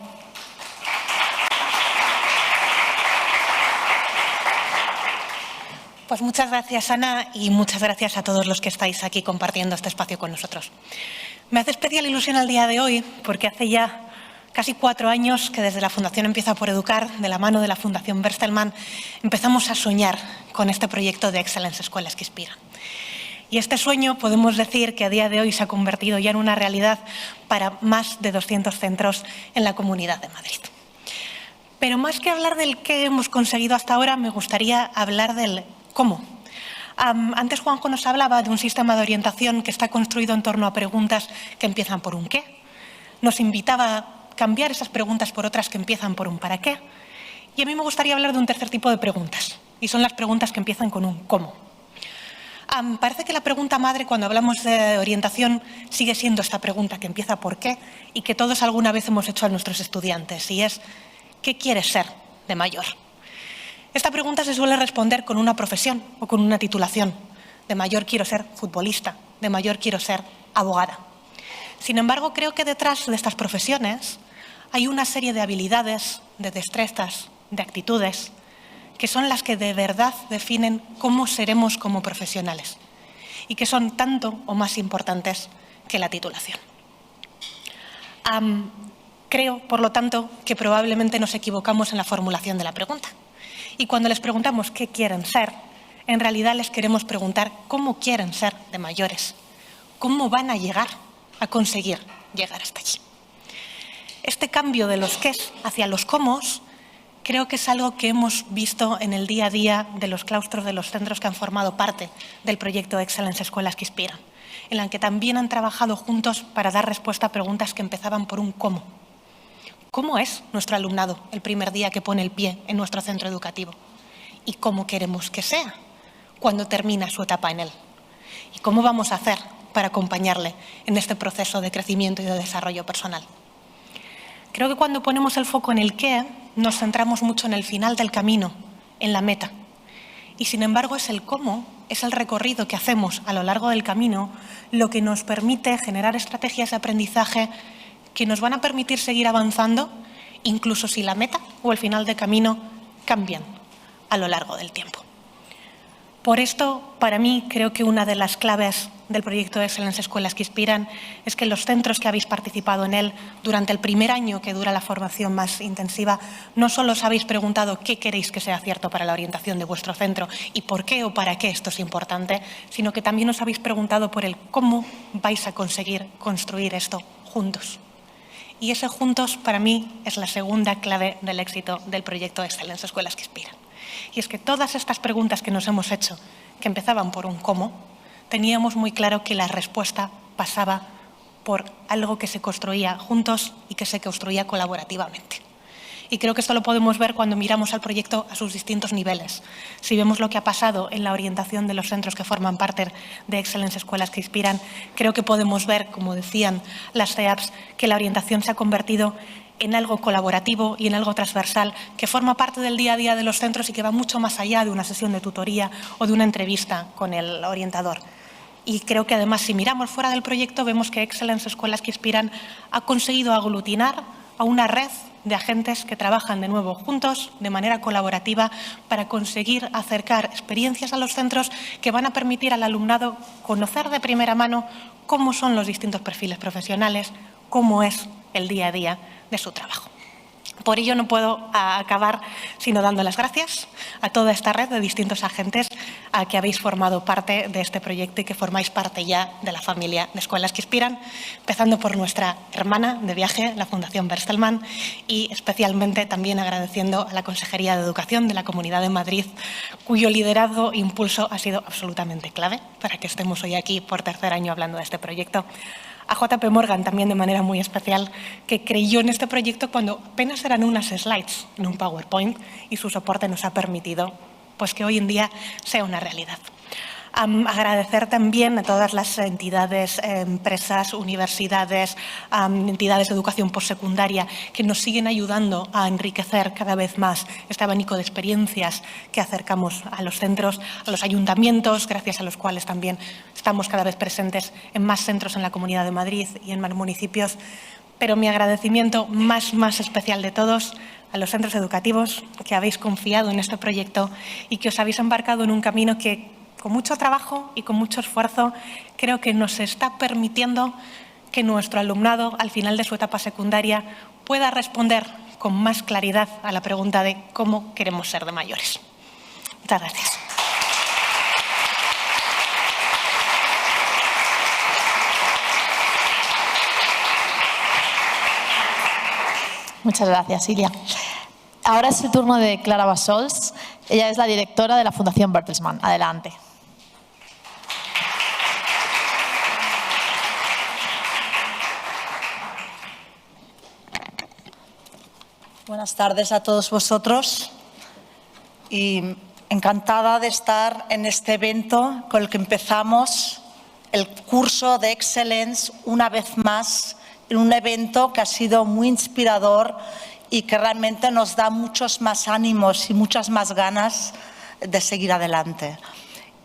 L: Pues muchas gracias, Ana, y muchas gracias a todos los que estáis aquí compartiendo este espacio con nosotros. Me hace especial ilusión el día de hoy porque hace ya casi 4 años que desde la Fundación Empieza por Educar, de la mano de la Fundación Bertelsmann, empezamos a soñar con este proyecto de Excellence Escuelas que Inspiran. Y este sueño podemos decir que a día de hoy se ha convertido ya en una realidad para más de 200 centros en la Comunidad de Madrid. Pero más que hablar del qué hemos conseguido hasta ahora, me gustaría hablar del ¿cómo? Antes Juanjo nos hablaba de un sistema de orientación que está construido en torno a preguntas que empiezan por un qué. Nos invitaba a cambiar esas preguntas por otras que empiezan por un para qué. Y a mí me gustaría hablar de un tercer tipo de preguntas, y son las preguntas que empiezan con un cómo. Parece que la pregunta madre cuando hablamos de orientación sigue siendo esta pregunta que empieza por qué y que todos alguna vez hemos hecho a nuestros estudiantes, y es ¿qué quieres ser de mayor? Esta pregunta se suele responder con una profesión o con una titulación. De mayor quiero ser futbolista, de mayor quiero ser abogada. Sin embargo, creo que detrás de estas profesiones hay una serie de habilidades, de destrezas, de actitudes, que son las que de verdad definen cómo seremos como profesionales y que son tanto o más importantes que la titulación. Creo, por lo tanto, que probablemente nos equivocamos en la formulación de la pregunta. Y cuando les preguntamos qué quieren ser, en realidad les queremos preguntar cómo quieren ser de mayores, cómo van a llegar a conseguir llegar hasta allí. Este cambio de los qués hacia los cómos creo que es algo que hemos visto en el día a día de los claustros de los centros que han formado parte del proyecto Excellence Escuelas que Inspiran, en la que también han trabajado juntos para dar respuesta a preguntas que empezaban por un cómo. ¿Cómo es nuestro alumnado el primer día que pone el pie en nuestro centro educativo? ¿Y cómo queremos que sea cuando termina su etapa en él? ¿Y cómo vamos a hacer para acompañarle en este proceso de crecimiento y de desarrollo personal? Creo que cuando ponemos el foco en el qué, nos centramos mucho en el final del camino, en la meta. Y sin embargo es el cómo, es el recorrido que hacemos a lo largo del camino, lo que nos permite generar estrategias de aprendizaje que nos van a permitir seguir avanzando, incluso si la meta o el final del camino cambian a lo largo del tiempo. Por esto, para mí, creo que una de las claves del proyecto Excellence Escuelas que Inspiran es que los centros que habéis participado en él durante el primer año que dura la formación más intensiva, no solo os habéis preguntado qué queréis que sea cierto para la orientación de vuestro centro y por qué o para qué esto es importante, sino que también os habéis preguntado por el cómo vais a conseguir construir esto juntos. Y ese juntos, para mí, es la segunda clave del éxito del proyecto Excellence Escuelas que Inspiran. Y es que todas estas preguntas que nos hemos hecho, que empezaban por un cómo, teníamos muy claro que la respuesta pasaba por algo que se construía juntos y que se construía colaborativamente. Y creo que esto lo podemos ver cuando miramos al proyecto a sus distintos niveles. Si vemos lo que ha pasado en la orientación de los centros que forman parte de Excellence Escuelas que Inspiran, creo que podemos ver, como decían las CEAPs, que la orientación se ha convertido en algo colaborativo y en algo transversal que forma parte del día a día de los centros y que va mucho más allá de una sesión de tutoría o de una entrevista con el orientador. Y creo que además, si miramos fuera del proyecto, vemos que Excellence Escuelas que Inspiran ha conseguido aglutinar a una red de agentes que trabajan de nuevo juntos, de manera colaborativa, para conseguir acercar experiencias a los centros que van a permitir al alumnado conocer de primera mano cómo son los distintos perfiles profesionales, cómo es el día a día de su trabajo. Por ello no puedo acabar sino dando las gracias a toda esta red de distintos agentes a que habéis formado parte de este proyecto y que formáis parte ya de la familia de Escuelas que Inspiran, empezando por nuestra hermana de viaje, la Fundación Bertelsmann, y especialmente también agradeciendo a la Consejería de Educación de la Comunidad de Madrid, cuyo liderazgo e impulso ha sido absolutamente clave para que estemos hoy aquí por tercer año hablando de este proyecto. A JP Morgan también de manera muy especial, que creyó en este proyecto cuando apenas eran unas slides en un PowerPoint y su soporte nos ha permitido pues, que hoy en día sea una realidad. Agradecer también a todas las entidades, empresas, universidades, entidades de educación postsecundaria que nos siguen ayudando a enriquecer cada vez más este abanico de experiencias que acercamos a los centros, a los ayuntamientos, gracias a los cuales también estamos cada vez presentes en más centros en la Comunidad de Madrid y en más municipios. Pero mi agradecimiento más especial de todos a los centros educativos que habéis confiado en este proyecto y que os habéis embarcado en un camino que con mucho trabajo y con mucho esfuerzo, creo que nos está permitiendo que nuestro alumnado, al final de su etapa secundaria, pueda responder con más claridad a la pregunta de cómo queremos ser de mayores. Muchas gracias.
A: Muchas gracias, Ilia. Ahora es el turno de Clara Bassols. Ella es la directora de la Fundación Bertelsmann. Adelante.
M: Buenas tardes a todos vosotros y encantada de estar en este evento con el que empezamos el curso de Excellence una vez más en un evento que ha sido muy inspirador y que realmente nos da muchos más ánimos y muchas más ganas de seguir adelante.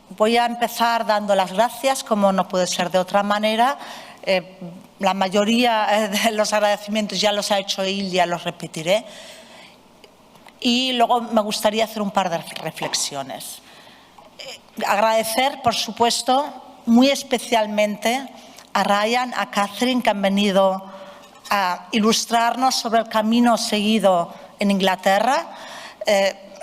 M: Voy a empezar dando las gracias, como no puede ser de otra manera. La mayoría de los agradecimientos ya los ha hecho Ilia, los repetiré. Y luego me gustaría hacer un par de reflexiones. Agradecer, por supuesto, muy especialmente a Ryan, a Catherine, que han venido a ilustrarnos sobre el camino seguido en Inglaterra.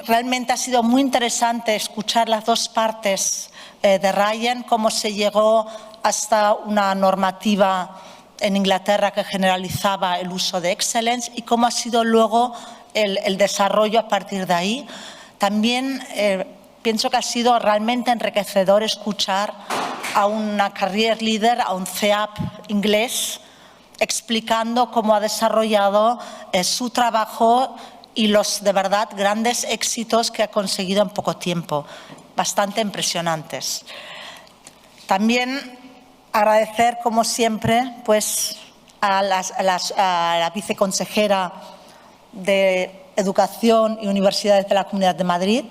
M: Realmente ha sido muy interesante escuchar las dos partes de Ryan, cómo se llegó hasta una normativa en Inglaterra que generalizaba el uso de Excellence y cómo ha sido luego el desarrollo a partir de ahí. También pienso que ha sido realmente enriquecedor escuchar a una career leader, a un CEAP inglés, explicando cómo ha desarrollado su trabajo y los de verdad grandes éxitos que ha conseguido en poco tiempo, bastante impresionantes. También agradecer, como siempre, pues, a la viceconsejera de Educación y Universidades de la Comunidad de Madrid,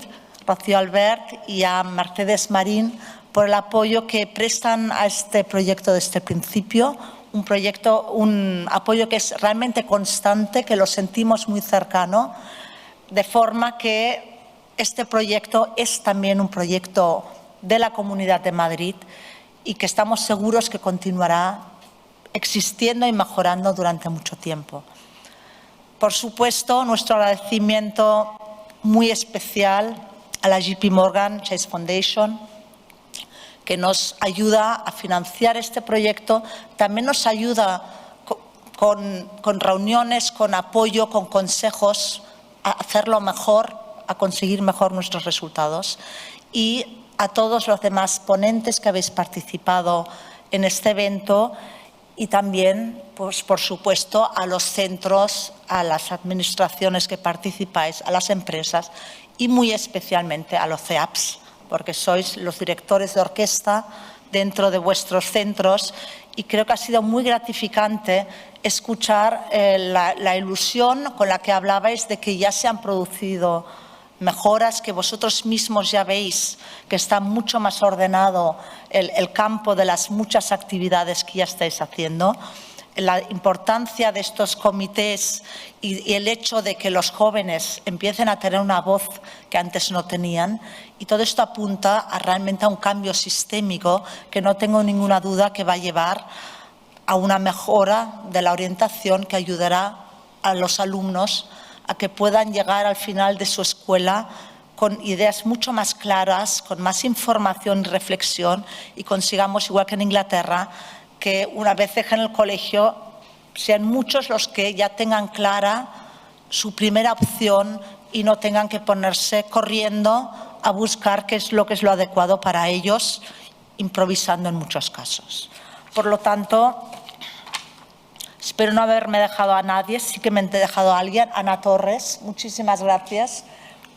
M: Rocío Albert, y a Mercedes Marín por el apoyo que prestan a este proyecto desde el principio. Un apoyo que es realmente constante, que lo sentimos muy cercano, de forma que este proyecto es también un proyecto de la Comunidad de Madrid y que estamos seguros que continuará existiendo y mejorando durante mucho tiempo. Por supuesto, nuestro agradecimiento muy especial a la JP Morgan Chase Foundation, que nos ayuda a financiar este proyecto, también nos ayuda con reuniones, con apoyo, con consejos, a hacerlo mejor, a conseguir mejor nuestros resultados. Y a todos los demás ponentes que habéis participado en este evento y también, pues, por supuesto, a los centros, a las administraciones que participáis, a las empresas y muy especialmente a los CEAPs, porque sois los directores de orquesta dentro de vuestros centros y creo que ha sido muy gratificante escuchar la ilusión con la que hablabais de que ya se han producido mejoras, que vosotros mismos ya veis que está mucho más ordenado el campo de las muchas actividades que ya estáis haciendo. La importancia de estos comités y el hecho de que los jóvenes empiecen a tener una voz que antes no tenían, y todo esto apunta a realmente a un cambio sistémico que no tengo ninguna duda que va a llevar a una mejora de la orientación que ayudará a los alumnos a que puedan llegar al final de su escuela con ideas mucho más claras, con más información y reflexión, y consigamos, igual que en Inglaterra, que una vez dejen el colegio sean muchos los que ya tengan clara su primera opción y no tengan que ponerse corriendo a buscar qué es lo adecuado para ellos, improvisando en muchos casos. Por lo tanto, espero no haberme dejado a nadie, sí que me he dejado a alguien. Ana Torres, muchísimas gracias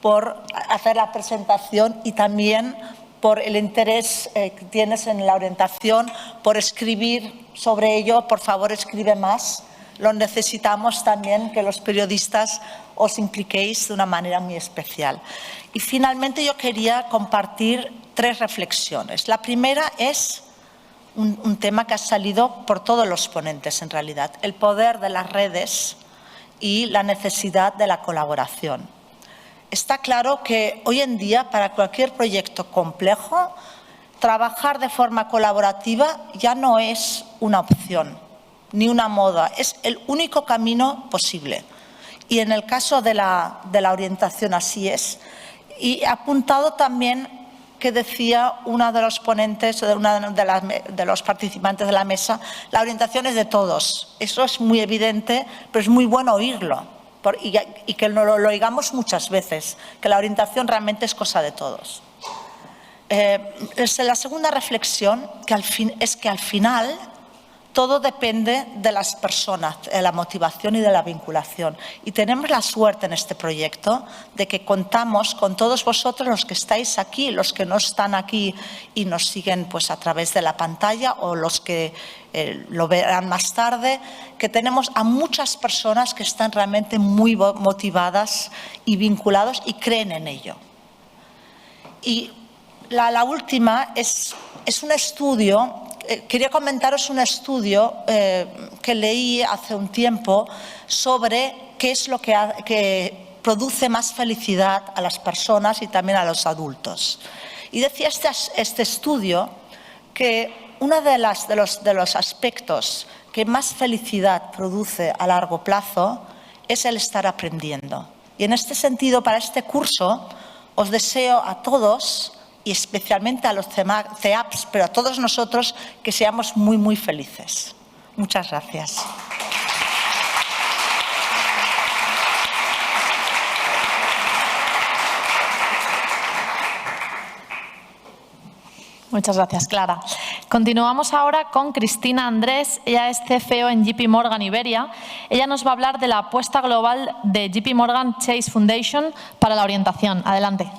M: por hacer la presentación y también por el interés que tienes en la orientación, por escribir sobre ello. Por favor, escribe más. Lo necesitamos también, que los periodistas os impliquéis de una manera muy especial. Y finalmente yo quería compartir 3 reflexiones. La primera es un tema que ha salido por todos los ponentes en realidad, el poder de las redes y la necesidad de la colaboración. Está claro que hoy en día, para cualquier proyecto complejo, trabajar de forma colaborativa ya no es una opción ni una moda, es el único camino posible. Y en el caso de la orientación así es. Y he apuntado también que decía una de los ponentes, de los participantes de la mesa, la orientación es de todos. Eso es muy evidente, pero es muy bueno oírlo y que lo oigamos muchas veces, que la orientación realmente es cosa de todos. La segunda reflexión es que al final todo depende de las personas, de la motivación y de la vinculación. Y tenemos la suerte en este proyecto de que contamos con todos vosotros, los que estáis aquí, los que no están aquí y nos siguen pues a través de la pantalla, o los que lo verán más tarde, que tenemos a muchas personas que están realmente muy motivadas y vinculados y creen en ello. Y la última es un estudio. Quería comentaros un estudio que leí hace un tiempo sobre qué es lo que produce más felicidad a las personas y también a los adultos. Y decía este estudio que uno de los aspectos que más felicidad produce a largo plazo es el estar aprendiendo. Y en este sentido, para este curso, os deseo a todos, y especialmente a los CEAPs, pero a todos nosotros, que seamos muy, muy felices. Muchas gracias.
A: Muchas gracias, Clara. Continuamos ahora con Cristina Andrés. Ella es CFO en JP Morgan Iberia. Ella nos va a hablar de la apuesta global de JP Morgan Chase Foundation para la orientación. Adelante.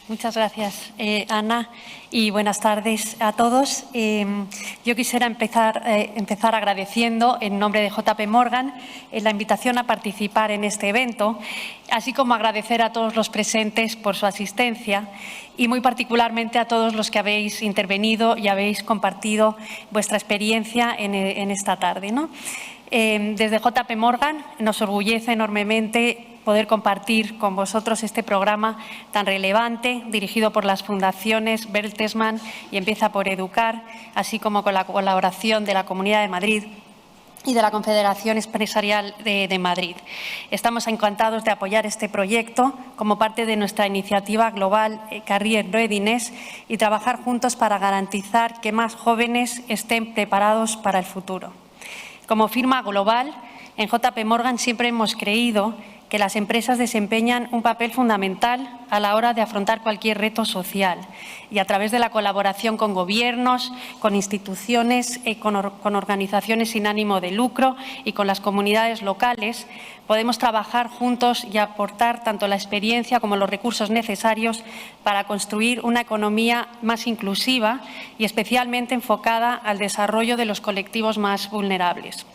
N: Muchas gracias, Ana, y buenas tardes a todos. Yo quisiera empezar agradeciendo en nombre de JP Morgan la invitación a participar en este evento, así como agradecer a todos los presentes por su asistencia y muy particularmente a todos los que habéis intervenido y habéis compartido vuestra experiencia en esta tarde, ¿no? Desde JP Morgan nos orgullece enormemente poder compartir con vosotros este programa tan relevante, dirigido por las fundaciones Bertelsmann y Empieza por Educar, así como con la colaboración de la Comunidad de Madrid y de la Confederación Empresarial de Madrid. Estamos encantados de apoyar este proyecto como parte de nuestra iniciativa global Career Readiness y trabajar juntos para garantizar que más jóvenes estén preparados para el futuro. Como firma global, en JP Morgan siempre hemos creído que las empresas desempeñan un papel fundamental a la hora de afrontar cualquier reto social y a través de la colaboración con gobiernos, con instituciones, con organizaciones sin ánimo de lucro y con las comunidades locales, podemos trabajar juntos y aportar tanto la experiencia como los recursos necesarios para construir una economía más inclusiva y especialmente enfocada al desarrollo de los colectivos más vulnerables.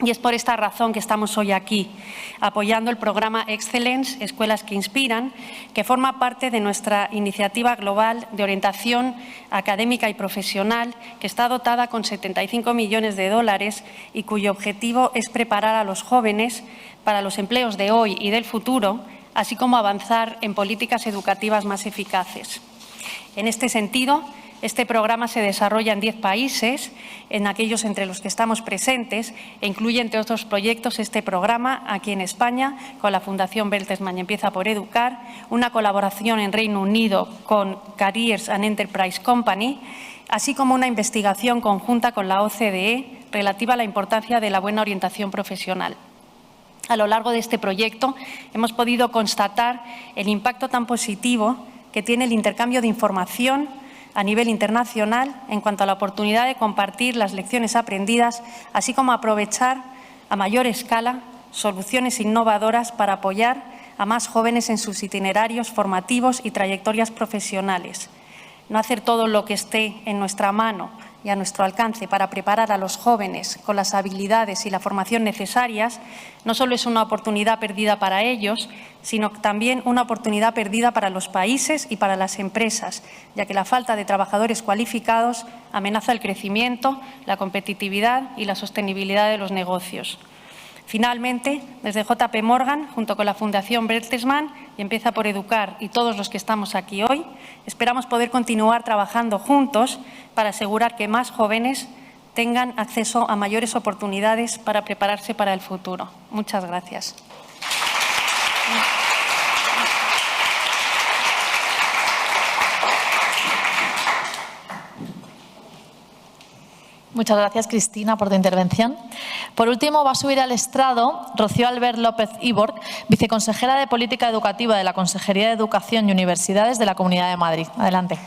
N: Y es por esta razón que estamos hoy aquí, apoyando el programa Excellence, Escuelas que Inspiran, que forma parte de nuestra iniciativa global de orientación académica y profesional, que está dotada con 75 millones de dólares y cuyo objetivo es preparar a los jóvenes para los empleos de hoy y del futuro, así como avanzar en políticas educativas más eficaces. En este sentido, este programa se desarrolla en 10 países, en aquellos entre los que estamos presentes, e incluye, entre otros proyectos, este programa aquí en España con la Fundación Bertelsmann y Empieza por Educar, una colaboración en Reino Unido con Careers and Enterprise Company, así como una investigación conjunta con la OCDE relativa a la importancia de la buena orientación profesional. A lo largo de este proyecto hemos podido constatar el impacto tan positivo que tiene el intercambio de información a nivel internacional en cuanto a la oportunidad de compartir las lecciones aprendidas, así como aprovechar a mayor escala soluciones innovadoras para apoyar a más jóvenes en sus itinerarios formativos y trayectorias profesionales. No hacer todo lo que esté en nuestra mano y a nuestro alcance para preparar a los jóvenes con las habilidades y la formación necesarias no solo es una oportunidad perdida para ellos, sino también una oportunidad perdida para los países y para las empresas, ya que la falta de trabajadores cualificados amenaza el crecimiento, la competitividad y la sostenibilidad de los negocios. Finalmente, desde JP Morgan, junto con la Fundación Bertelsmann y Empieza por Educar y todos los que estamos aquí hoy, esperamos poder continuar trabajando juntos para asegurar que más jóvenes tengan acceso a mayores oportunidades para prepararse para el futuro. Muchas gracias.
A: Muchas gracias, Cristina, por tu intervención. Por último, va a subir al estrado Rocío Albert López Iborg, viceconsejera de Política Educativa de la Consejería de Educación y Universidades de la Comunidad de Madrid. Adelante.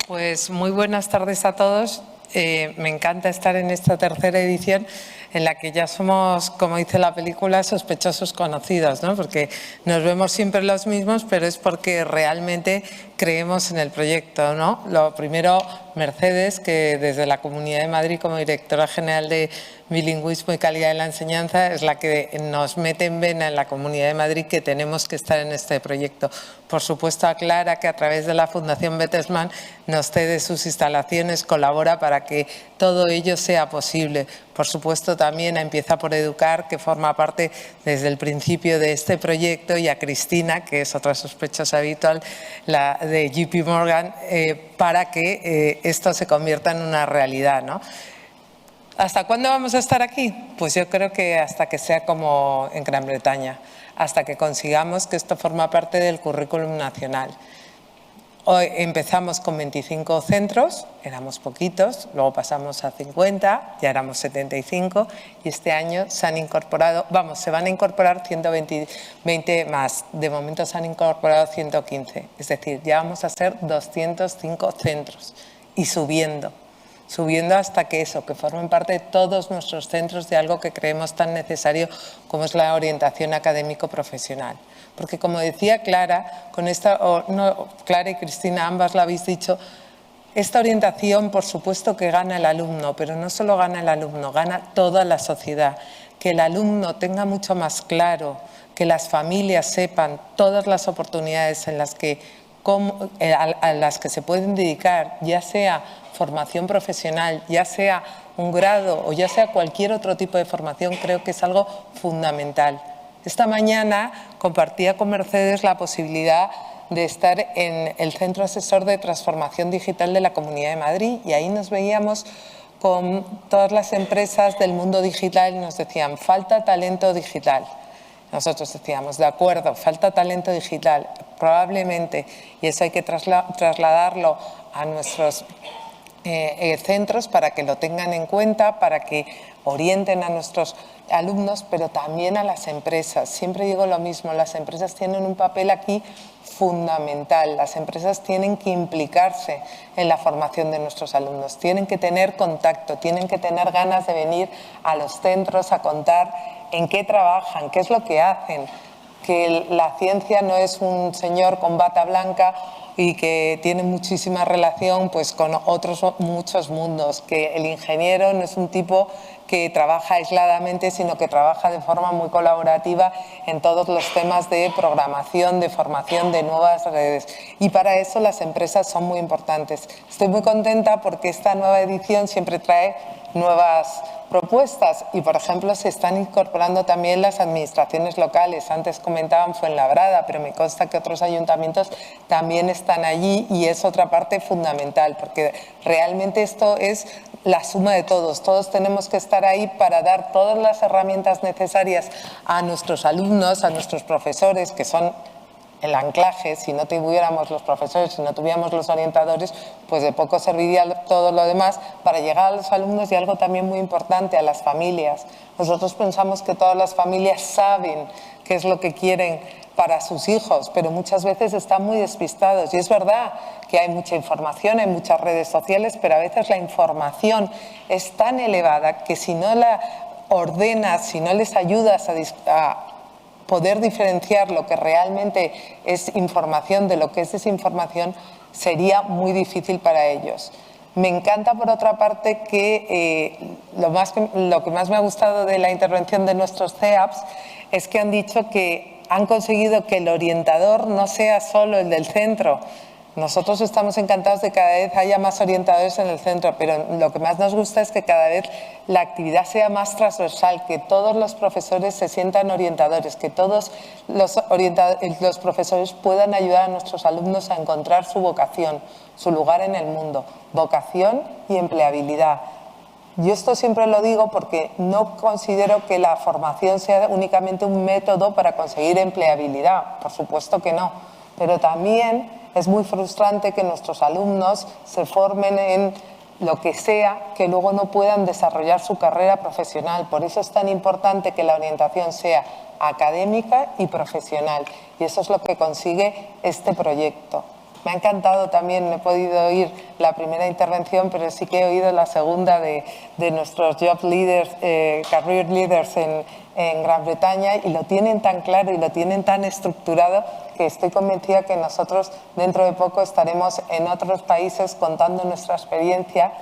O: Pues muy buenas tardes a todos. Me encanta estar en esta tercera edición en la que ya somos, como dice la película, sospechosos conocidos, ¿no? Porque nos vemos siempre los mismos, pero es porque realmente creemos en el proyecto, ¿no? Lo primero, Mercedes, que desde la Comunidad de Madrid como directora general de Bilingüismo y Calidad de la Enseñanza es la que nos mete en vena en la Comunidad de Madrid que tenemos que estar en este proyecto. Por supuesto, a Clara, que a través de la Fundación Bertelsmann nos cede sus instalaciones, colabora para que todo ello sea posible. Por supuesto, también a Empieza por Educar, que forma parte desde el principio de este proyecto, y a Cristina, que es otra sospechosa habitual, la de JP Morgan, para que esto se convierta en una realidad, ¿no? ¿Hasta cuándo vamos a estar aquí? Pues yo creo que hasta que sea como en Gran Bretaña, hasta que consigamos que esto forma parte del currículum nacional. Hoy empezamos con 25 centros, éramos poquitos, luego pasamos a 50, ya éramos 75 y este año se han incorporado, se van a incorporar 120 más, de momento se han incorporado 115, es decir, ya vamos a ser 205 centros y subiendo. subiendo hasta que formen parte de todos nuestros centros de algo que creemos tan necesario como es la orientación académico-profesional. Porque como decía Clara, Clara y Cristina, ambas lo habéis dicho, esta orientación por supuesto que gana el alumno, pero no solo gana el alumno, gana toda la sociedad. Que el alumno tenga mucho más claro, que las familias sepan todas las oportunidades a las que se pueden dedicar, ya sea formación profesional, ya sea un grado o ya sea cualquier otro tipo de formación, creo que es algo fundamental. Esta mañana compartía con Mercedes la posibilidad de estar en el Centro Asesor de Transformación Digital de la Comunidad de Madrid y ahí nos veíamos con todas las empresas del mundo digital y nos decían, falta talento digital. Nosotros decíamos, de acuerdo, falta talento digital, probablemente, y eso hay que trasladarlo a nuestros centros para que lo tengan en cuenta, para que orienten a nuestros alumnos, pero también a las empresas. Siempre digo lo mismo, las empresas tienen un papel aquí fundamental. Las empresas tienen que implicarse en la formación de nuestros alumnos, tienen que tener contacto, tienen que tener ganas de venir a los centros a contar en qué trabajan, qué es lo que hacen, que la ciencia no es un señor con bata blanca y que tiene muchísima relación pues, con otros muchos mundos, que el ingeniero no es un tipo que trabaja aisladamente, sino que trabaja de forma muy colaborativa en todos los temas de programación, de formación, de nuevas redes. Y para eso las empresas son muy importantes. Estoy muy contenta porque esta nueva edición siempre trae nuevas propuestas y, por ejemplo, se están incorporando también las administraciones locales. Antes comentaban Fuenlabrada, pero me consta que otros ayuntamientos también están allí y es otra parte fundamental, porque realmente esto es la suma de todos. Todos tenemos que estar ahí para dar todas las herramientas necesarias a nuestros alumnos, a nuestros profesores, que son el anclaje. Si no tuviéramos los profesores, si no tuviéramos los orientadores, pues de poco serviría todo lo demás para llegar a los alumnos y algo también muy importante, a las familias. Nosotros pensamos que todas las familias saben qué es lo que quieren para sus hijos, pero muchas veces están muy despistados. Y es verdad que hay mucha información, hay muchas redes sociales, pero a veces la información es tan elevada que si no la ordenas, si no les ayudas a poder diferenciar lo que realmente es información de lo que es desinformación, sería muy difícil para ellos. Me encanta, por otra parte, que lo que más me ha gustado de la intervención de nuestros CEAPs es que han dicho que han conseguido que el orientador no sea solo el del centro. Nosotros estamos encantados de que cada vez haya más orientadores en el centro, pero lo que más nos gusta es que cada vez la actividad sea más transversal, que todos los profesores se sientan orientadores, que todos los profesores puedan ayudar a nuestros alumnos a encontrar su vocación, su lugar en el mundo, vocación y empleabilidad. Yo esto siempre lo digo porque no considero que la formación sea únicamente un método para conseguir empleabilidad, por supuesto que no, pero también es muy frustrante que nuestros alumnos se formen en lo que sea, que luego no puedan desarrollar su carrera profesional. Por eso es tan importante que la orientación sea académica y profesional. Y eso es lo que consigue este proyecto. Me ha encantado también, he podido oír la primera intervención, pero sí que he oído la segunda de nuestros job leaders, career leaders en Gran Bretaña, y lo tienen tan claro y lo tienen tan estructurado que estoy convencida que nosotros dentro de poco estaremos en otros países contando nuestra experiencia.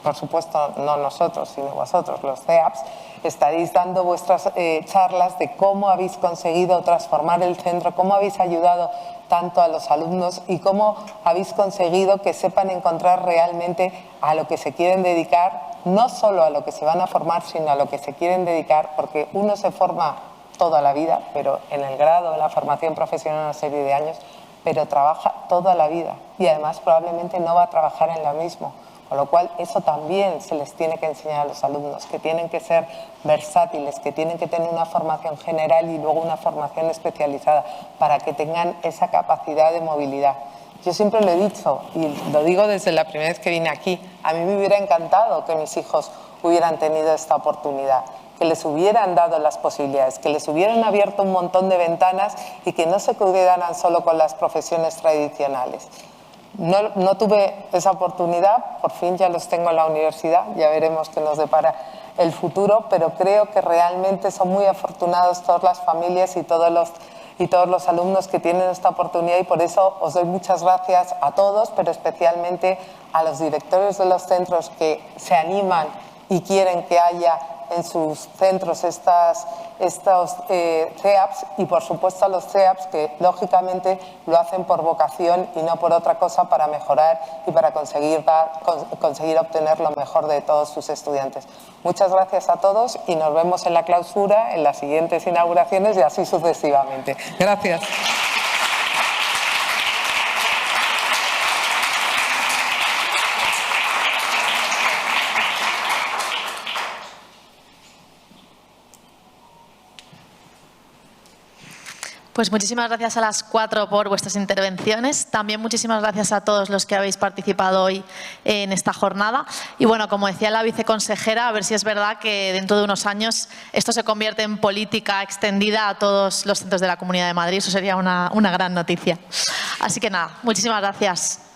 O: Por supuesto, no nosotros, sino vosotros, los CEAPs, estaréis dando vuestras charlas de cómo habéis conseguido transformar el centro, cómo habéis ayudado tanto a los alumnos y cómo habéis conseguido que sepan encontrar realmente a lo que se quieren dedicar, no solo a lo que se van a formar, sino a lo que se quieren dedicar, porque uno se forma toda la vida, pero en el grado, en la formación profesional, una serie de años, pero trabaja toda la vida y además probablemente no va a trabajar en lo mismo. Con lo cual, eso también se les tiene que enseñar a los alumnos, que tienen que ser versátiles, que tienen que tener una formación general y luego una formación especializada para que tengan esa capacidad de movilidad. Yo siempre lo he dicho y lo digo desde la primera vez que vine aquí, a mí me hubiera encantado que mis hijos hubieran tenido esta oportunidad, que les hubieran dado las posibilidades, que les hubieran abierto un montón de ventanas y que no se quedaran solo con las profesiones tradicionales. No tuve esa oportunidad, por fin ya los tengo en la universidad, ya veremos qué nos depara el futuro, pero creo que realmente son muy afortunados todas las familias y todos los alumnos que tienen esta oportunidad, y por eso os doy muchas gracias a todos, pero especialmente a los directores de los centros que se animan y quieren que haya en sus centros estos CEAPs, y por supuesto a los CEAPs que lógicamente lo hacen por vocación y no por otra cosa, para mejorar y para conseguir obtener lo mejor de todos sus estudiantes. Muchas gracias a todos y nos vemos en la clausura, en las siguientes inauguraciones y así sucesivamente. Gracias.
A: Pues muchísimas gracias a las 4 por vuestras intervenciones. También muchísimas gracias a todos los que habéis participado hoy en esta jornada. Y bueno, como decía la viceconsejera, a ver si es verdad que dentro de unos años esto se convierte en política extendida a todos los centros de la Comunidad de Madrid. Eso sería una gran noticia. Así que nada, muchísimas gracias.